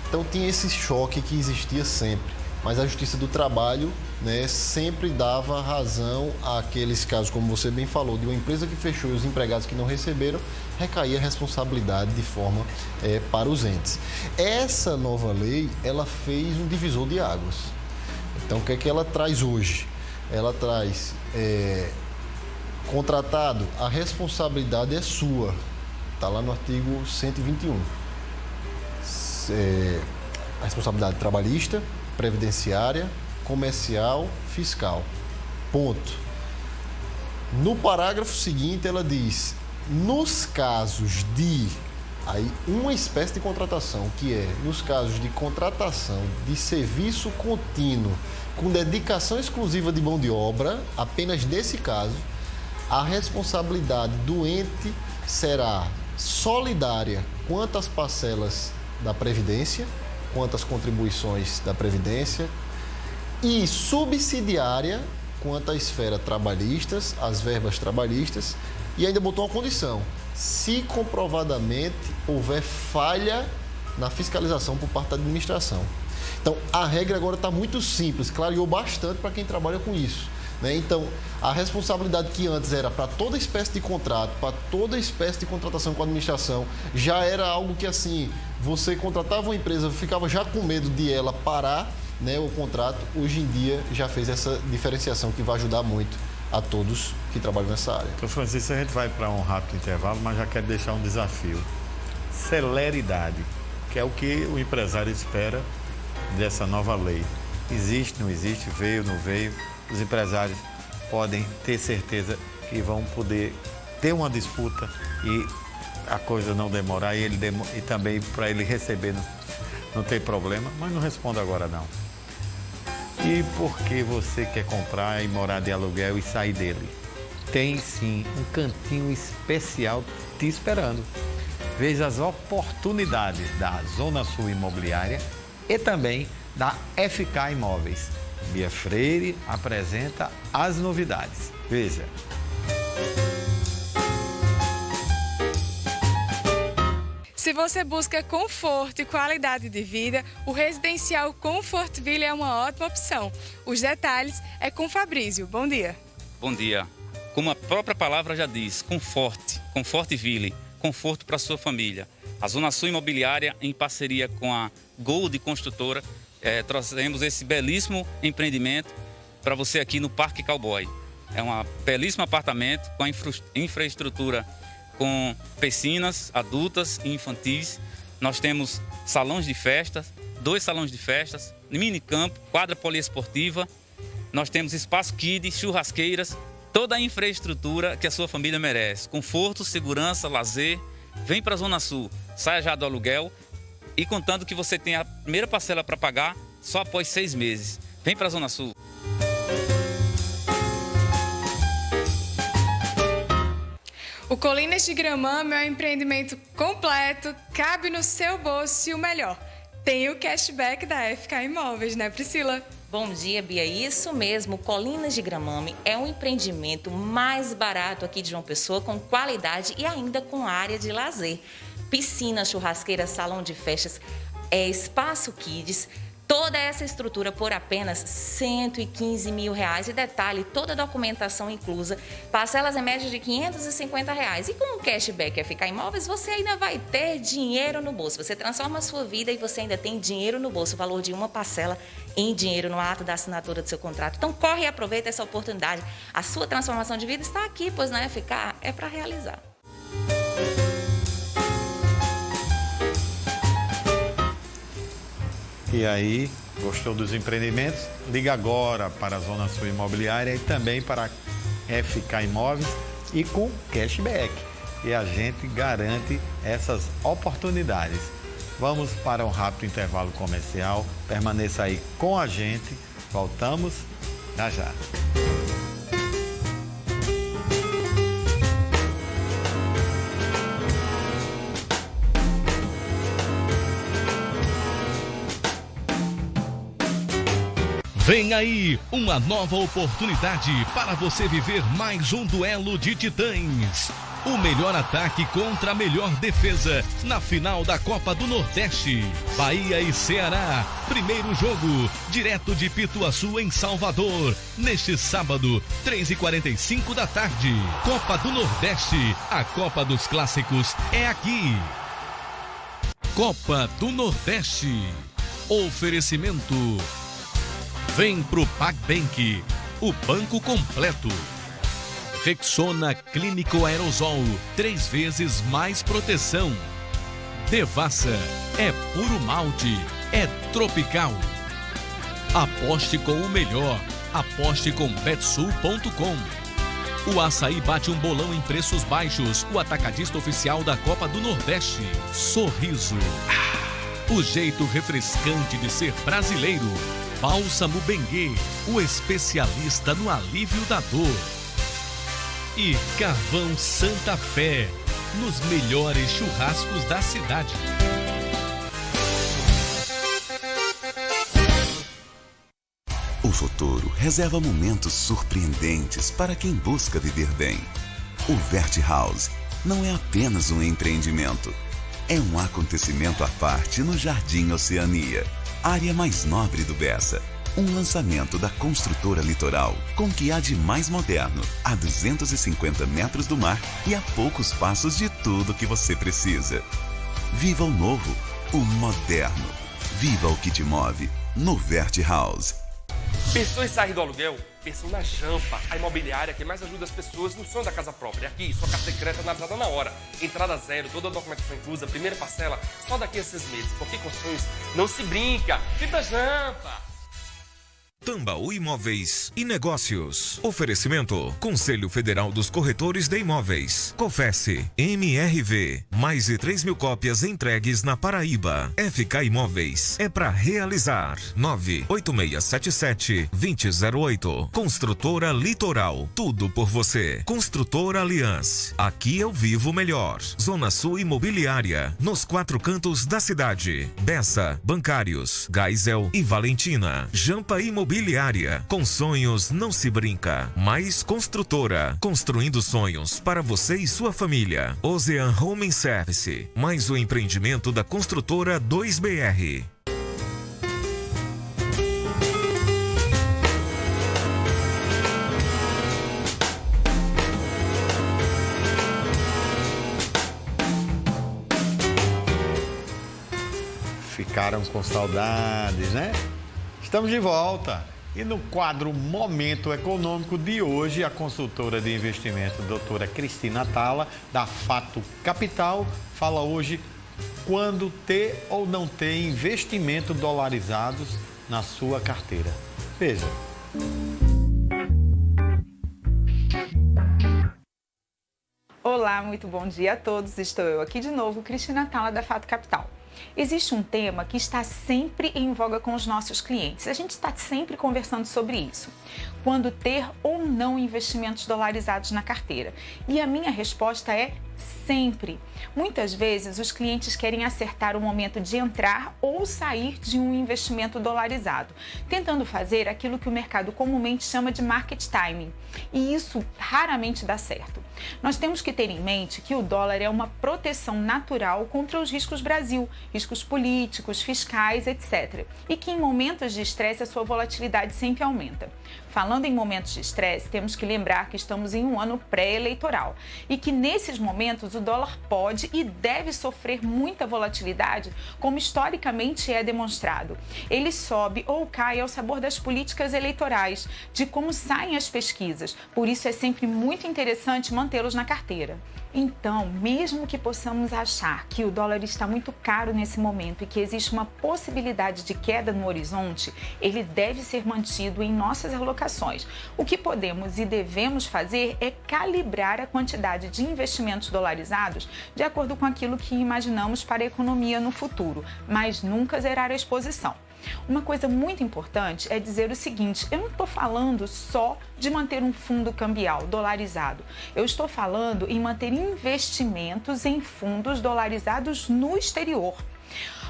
Então tinha esse choque que existia sempre. Mas a Justiça do Trabalho, né, sempre dava razão àqueles casos, como você bem falou, de uma empresa que fechou e os empregados que não receberam, recaía a responsabilidade de forma para os entes. Essa nova lei, ela fez um divisor de águas. Então, o que é que ela traz hoje? Ela traz contratado, a responsabilidade é sua. Está lá no artigo 121. A responsabilidade trabalhista, previdenciária, comercial, fiscal. Ponto. No parágrafo seguinte, ela diz: nos casos de uma espécie de contratação, que é nos casos de contratação de serviço contínuo com dedicação exclusiva de mão de obra, apenas nesse caso, a responsabilidade do ente será solidária quanto às parcelas da Previdência, quanto às contribuições da Previdência, e subsidiária quanto à esfera trabalhistas, as verbas trabalhistas, e ainda botou uma condição: se comprovadamente houver falha na fiscalização por parte da administração. Então, a regra agora está muito simples, clareou bastante para quem trabalha com isso, né? Então, a responsabilidade que antes era para toda espécie de contrato, para toda espécie de contratação com a administração, já era algo que, assim, você contratava uma empresa, ficava já com medo de ela parar, né, o contrato. Hoje em dia já fez essa diferenciação que vai ajudar muito a todos que trabalham nessa área. Então, Francisco, a gente vai para um rápido intervalo, mas já quero deixar um desafio. Celeridade, que é o que o empresário espera dessa nova lei. Existe, não existe, veio, não veio. Os empresários podem ter certeza que vão poder ter uma disputa e a coisa não demorar e também para ele receber não tem problema, mas não respondo agora não. E por que você quer comprar e morar de aluguel e sair dele? Tem sim um cantinho especial te esperando. Veja as oportunidades da Zona Sul Imobiliária e também da FK Imóveis. Bia Freire apresenta as novidades. Veja. Se você busca conforto e qualidade de vida, o residencial Comfortville é uma ótima opção. Os detalhes é com Fabrício. Bom dia. Bom dia. Como a própria palavra já diz, Comfortville, conforto para sua família. A Zona Sul Imobiliária, em parceria com a Gold Construtora, trouxemos esse belíssimo empreendimento para você aqui no Parque Cowboy. É um belíssimo apartamento com a infraestrutura com piscinas adultas e infantis. Nós temos salões de festas, 2 salões de festas, minicampo, quadra poliesportiva. Nós temos espaço kids, churrasqueiras, toda a infraestrutura que a sua família merece. Conforto, segurança, lazer. Vem para a Zona Sul, saia já do aluguel e contando que você tem a primeira parcela para pagar só após 6 meses. Vem para a Zona Sul. O Colinas de Gramame é um empreendimento completo, cabe no seu bolso e o melhor, tem o cashback da FK Imóveis, né, Priscila? Bom dia, Bia. Isso mesmo, Colinas de Gramame é um empreendimento mais barato aqui de João Pessoa, com qualidade e ainda com área de lazer. Piscina, churrasqueira, salão de festas, espaço kids. Toda essa estrutura por apenas R$115 mil. E detalhe, toda a documentação inclusa, parcelas em média de R$550. E com o cashback FK Imóveis, você ainda vai ter dinheiro no bolso. Você transforma a sua vida e você ainda tem dinheiro no bolso. O valor de uma parcela em dinheiro no ato da assinatura do seu contrato. Então, corre e aproveita essa oportunidade. A sua transformação de vida está aqui, pois na FK é para realizar. E aí, gostou dos empreendimentos? Liga agora para a Zona Sul Imobiliária e também para a FK Imóveis e com cashback. E a gente garante essas oportunidades. Vamos para um rápido intervalo comercial. Permaneça aí com a gente. Voltamos já já. Vem aí uma nova oportunidade para você viver mais um duelo de titãs. O melhor ataque contra a melhor defesa na final da Copa do Nordeste. Bahia e Ceará, primeiro jogo, direto de Pituaçu em Salvador, neste sábado, 3h45 da tarde. Copa do Nordeste, a Copa dos Clássicos é aqui. Copa do Nordeste. Oferecimento. Vem pro PagBank, o banco completo. Rexona Clínico Aerosol, 3 vezes mais proteção. Devassa, é puro malte, é tropical. Aposte com o melhor, aposte com betsul.com. O açaí bate um bolão em preços baixos, o atacadista oficial da Copa do Nordeste. Sorriso, o jeito refrescante de ser brasileiro. Bálsamo Benguê, o especialista no alívio da dor. E Carvão Santa Fé, nos melhores churrascos da cidade. O futuro reserva momentos surpreendentes para quem busca viver bem. O Vert House não é apenas um empreendimento, é um acontecimento à parte no Jardim Oceania, área mais nobre do Bessa. Um lançamento da construtora Litoral, com o que há de mais moderno, a 250 metros do mar e a poucos passos de tudo que você precisa. Viva o novo, o moderno. Viva o que te move no Vert House. Pensou em sair do aluguel? Pensou na Jampa, a imobiliária que mais ajuda as pessoas no sonho da casa própria. Aqui, sua carta de crédito analisada na hora. Entrada zero, toda a documentação inclusa, primeira parcela, só daqui a 6 meses. Porque com sonhos não se brinca. Viva Jampa! Tambaú Imóveis e Negócios. Oferecimento: Conselho Federal dos Corretores de Imóveis. Confesse. MRV. Mais de 3 mil cópias entregues na Paraíba. FK Imóveis. É pra realizar. 98677-2008. Construtora Litoral. Tudo por você. Construtora Aliança. Aqui eu vivo melhor. Zona Sul Imobiliária. Nos 4 cantos da cidade. Bessa, Bancários, Geisel e Valentina. Jampa Imobiliária. Com sonhos não se brinca. Mais construtora. Construindo sonhos para você e sua família. Ocean Home Service. Mais um empreendimento da construtora 2BR. Ficaram com saudades, né? Estamos de volta. E no quadro Momento Econômico de hoje, a consultora de investimento, doutora Cristina Tala, da Fato Capital, fala hoje quando ter ou não ter investimento dolarizados na sua carteira. Veja. Olá, muito bom dia a todos. Estou eu aqui de novo, Cristina Tala, da Fato Capital. Existe um tema que está sempre em voga com os nossos clientes. A gente está sempre conversando sobre isso. Quando ter ou não investimentos dolarizados na carteira? E a minha resposta é sempre. Muitas vezes os clientes querem acertar o momento de entrar ou sair de um investimento dolarizado, tentando fazer aquilo que o mercado comumente chama de market timing. E isso raramente dá certo. Nós temos que ter em mente que o dólar é uma proteção natural contra os riscos Brasil, riscos políticos, fiscais, etc. E que em momentos de estresse a sua volatilidade sempre aumenta. Falando em momentos de estresse, temos que lembrar que estamos em um ano pré-eleitoral e que nesses momentos o dólar pode e deve sofrer muita volatilidade, como historicamente é demonstrado. Ele sobe ou cai ao sabor das políticas eleitorais, de como saem as pesquisas. Por isso é sempre muito interessante mantê-los na carteira. Então, mesmo que possamos achar que o dólar está muito caro nesse momento e que existe uma possibilidade de queda no horizonte, ele deve ser mantido em nossas alocações. O que podemos e devemos fazer é calibrar a quantidade de investimentos dolarizados de acordo com aquilo que imaginamos para a economia no futuro, mas nunca zerar a exposição. Uma coisa muito importante é dizer o seguinte: eu não estou falando só de manter um fundo cambial dolarizado. Eu estou falando em manter investimentos em fundos dolarizados no exterior.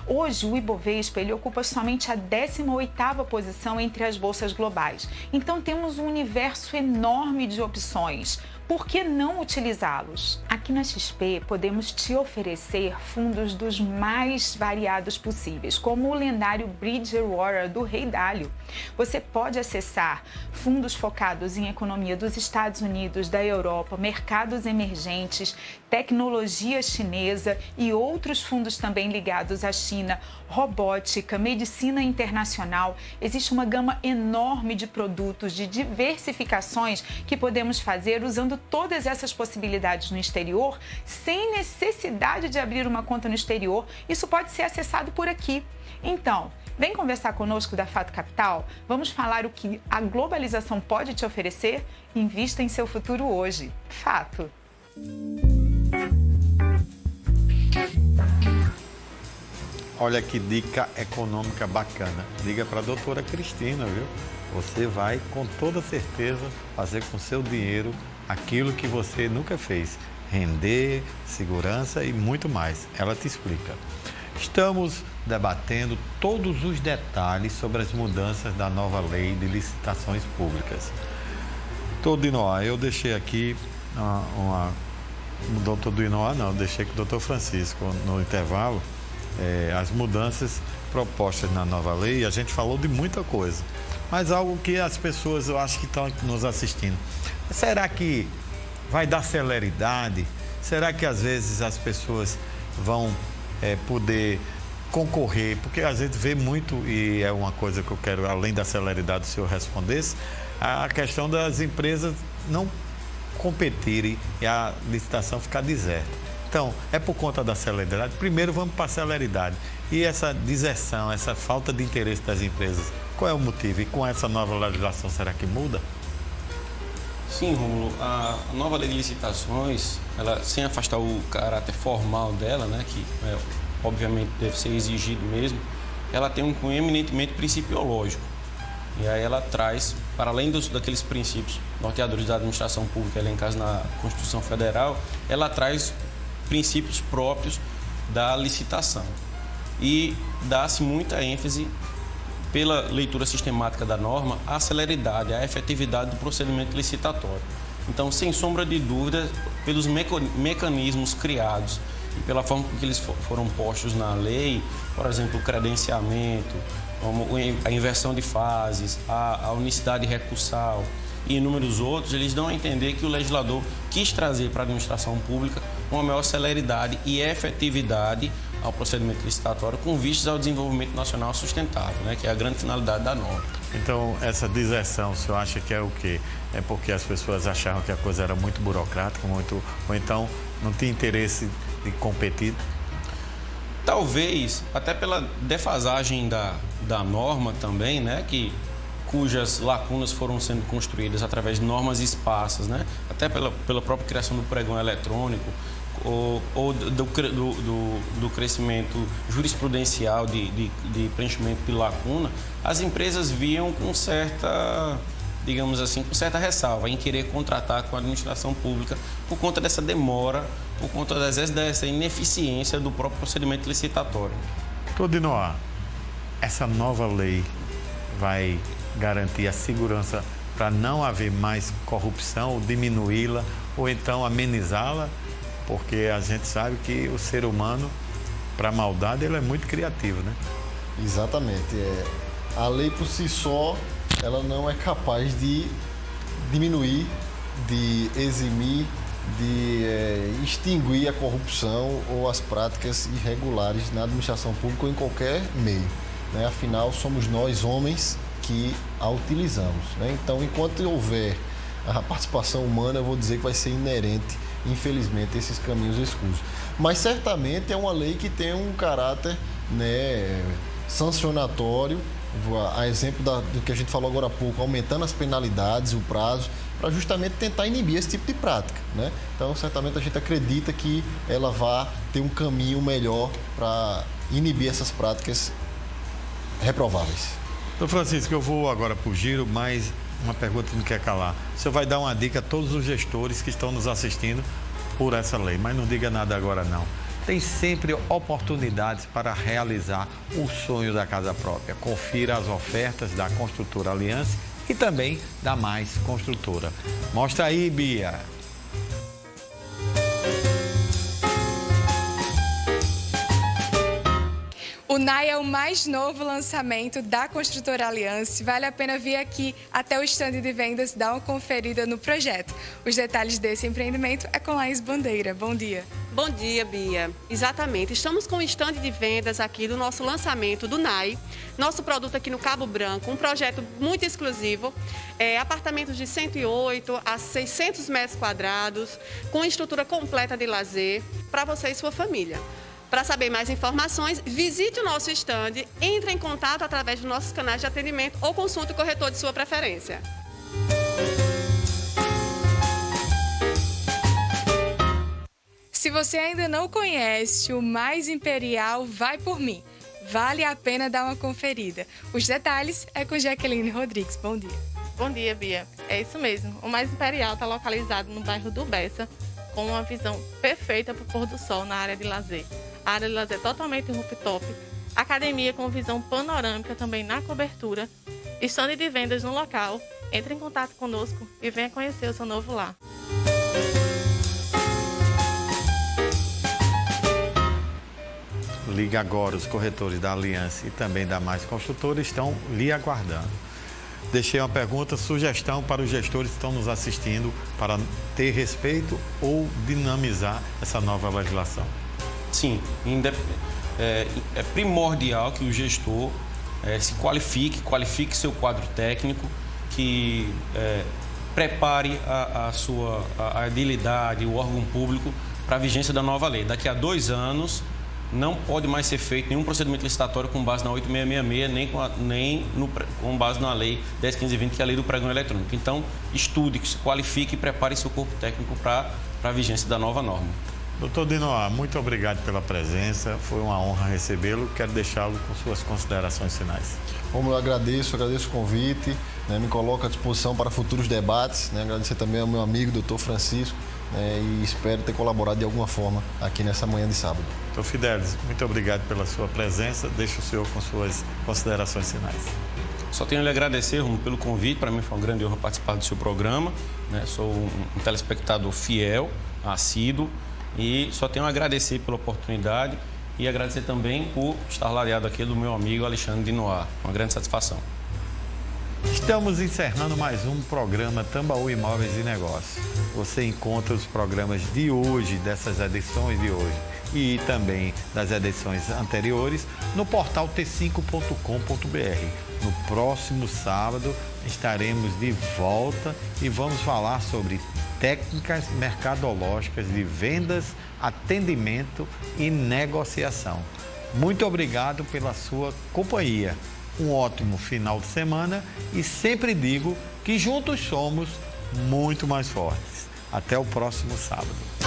Hoje, o Ibovespa ele ocupa somente a 18ª posição entre as bolsas globais. Então, temos um universo enorme de opções. Por que não utilizá-los? Aqui na XP, podemos te oferecer fundos dos mais variados possíveis, como o lendário Bridgewater do Rei Dalio. Você pode acessar fundos focados em economia dos Estados Unidos, da Europa, mercados emergentes, tecnologia chinesa e outros fundos também ligados à China, robótica, medicina internacional. Existe uma gama enorme de produtos, de diversificações que podemos fazer usando todas essas possibilidades no exterior, sem necessidade de abrir uma conta no exterior. Isso pode ser acessado por aqui. Então, vem conversar conosco da Fato Capital. Vamos falar o que a globalização pode te oferecer? Invista em seu futuro hoje. Fato. Olha que dica econômica bacana. Liga para a doutora Cristina, viu? Você vai, com toda certeza, fazer com seu dinheiro aquilo que você nunca fez. Render, segurança e muito mais. Ela te explica. Estamos debatendo todos os detalhes sobre as mudanças da nova lei de licitações públicas. Doutor Dinoá, eu deixei aqui o doutor Dinoá não, deixei com o doutor Francisco no intervalo. As mudanças propostas na nova lei, a gente falou de muita coisa, mas algo que as pessoas, eu acho que estão nos assistindo. Será que vai dar celeridade? Será que às vezes as pessoas vão poder concorrer? Porque às vezes vê muito, e é uma coisa que eu quero, além da celeridade, se eu respondesse, a questão das empresas não competirem e a licitação ficar deserta. Então, é por conta da celeridade. Primeiro vamos para a celeridade. E essa deserção, essa falta de interesse das empresas, qual é o motivo? E com essa nova legislação, será que muda? Sim, Rômulo. A nova lei de licitações, ela, sem afastar o caráter formal dela, né, que obviamente deve ser exigido mesmo, ela tem um cunho eminentemente principiológico. E aí ela traz, para além daqueles princípios norteadores da administração pública elencados na Constituição Federal, ela traz princípios próprios da licitação. E dá-se muita ênfase, pela leitura sistemática da norma, à celeridade, à efetividade do procedimento licitatório. Então, sem sombra de dúvida, pelos mecanismos criados e pela forma com que eles foram postos na lei, por exemplo, o credenciamento, a inversão de fases, a unicidade recursal e inúmeros outros, eles dão a entender que o legislador quis trazer para a administração pública uma maior celeridade e efetividade ao procedimento licitatório com vistas ao desenvolvimento nacional sustentável, né, que é a grande finalidade da norma. Então, essa deserção, o senhor acha que é o quê? É porque as pessoas achavam que a coisa era muito burocrática, ou então não tinha interesse de competir? Talvez, até pela defasagem da norma também, né, cujas lacunas foram sendo construídas através de normas esparsas, né, até pela própria criação do pregão eletrônico, ou do crescimento jurisprudencial de preenchimento de lacuna, as empresas viam com certa, digamos assim, com certa ressalva em querer contratar com a administração pública por conta dessa demora, por conta, às vezes, dessa ineficiência do próprio procedimento licitatório. Todinoá, essa nova lei vai garantir a segurança para não haver mais corrupção, ou diminuí-la, ou então amenizá-la, porque a gente sabe que o ser humano, para a maldade, ele é muito criativo, né? Exatamente. A lei por si só, ela não é capaz de diminuir, de eximir, de extinguir a corrupção ou as práticas irregulares na administração pública ou em qualquer meio, né? Afinal, somos nós, homens, que a utilizamos, né? Então, enquanto houver a participação humana, eu vou dizer que vai ser inerente, infelizmente, esses caminhos escusos. Mas certamente é uma lei que tem um caráter, né, sancionatório, a exemplo do que a gente falou agora há pouco, aumentando as penalidades, o prazo, para justamente tentar inibir esse tipo de prática, né? Então, certamente a gente acredita que ela vai ter um caminho melhor para inibir essas práticas reprováveis. Então, Francisco, eu vou agora para o giro, mas uma pergunta que não quer calar. O senhor vai dar uma dica a todos os gestores que estão nos assistindo por essa lei, mas não diga nada agora não. Tem sempre oportunidades para realizar o sonho da casa própria. Confira as ofertas da Construtora Aliança e também da Mais Construtora. Mostra aí, Bia. O NAI é o mais novo lançamento da Construtora Aliança. Vale a pena vir aqui até o estande de vendas dar uma conferida no projeto. Os detalhes desse empreendimento é com Laís Bandeira. Bom dia. Bom dia, Bia. Exatamente. Estamos com o estande de vendas aqui do nosso lançamento do NAI. Nosso produto aqui no Cabo Branco, um projeto muito exclusivo. Apartamentos de 108 a 600 metros quadrados, com estrutura completa de lazer para você e sua família. Para saber mais informações, visite o nosso estande, entre em contato através dos nossos canais de atendimento ou consulte o corretor de sua preferência. Se você ainda não conhece o Mais Imperial, vai por mim. Vale a pena dar uma conferida. Os detalhes é com Jaqueline Rodrigues. Bom dia. Bom dia, Bia. É isso mesmo. O Mais Imperial está localizado no bairro do Bessa, com uma visão perfeita para o pôr do sol na área de lazer. A área de lazer totalmente rooftop, academia com visão panorâmica também na cobertura, estande de vendas no local. Entre em contato conosco e venha conhecer o seu novo lar. Liga agora, os corretores da Aliança e também da Mais Construtora estão lhe aguardando. Deixei uma pergunta, sugestão para os gestores que estão nos assistindo para ter respeito ou dinamizar essa nova legislação. Sim, é primordial que o gestor se qualifique seu quadro técnico, que prepare a habilidade, o órgão público para a vigência da nova lei. Daqui a 2 anos, não pode mais ser feito nenhum procedimento licitatório com base na 8666, com base na lei 10.1520, que é a lei do pregão eletrônico. Então, estude, se qualifique e prepare seu corpo técnico para a vigência da nova norma. Doutor Dinoá, muito obrigado pela presença, foi uma honra recebê-lo. Quero deixá-lo com suas considerações finais. Como eu agradeço o convite, né, me coloco à disposição para futuros debates, né, agradecer também ao meu amigo, doutor Francisco, e espero ter colaborado de alguma forma aqui nessa manhã de sábado. Doutor Fidelis, muito obrigado pela sua presença. Deixo o senhor com suas considerações finais. Só tenho a lhe agradecer, Romulo, pelo convite. Para mim foi uma grande honra participar do seu programa, né? Sou um telespectador fiel, assíduo, e só tenho a agradecer pela oportunidade e agradecer também por estar ladeado aqui do meu amigo Alexandre Dinoá. Uma grande satisfação. Estamos encerrando mais um programa Tambaú Imóveis e Negócios. Você encontra os programas de hoje, dessas edições de hoje, e também das edições anteriores no portal t5.com.br. No próximo sábado estaremos de volta e vamos falar sobre técnicas mercadológicas de vendas, atendimento e negociação. Muito obrigado pela sua companhia. Um ótimo final de semana e sempre digo que juntos somos muito mais fortes. Até o próximo sábado.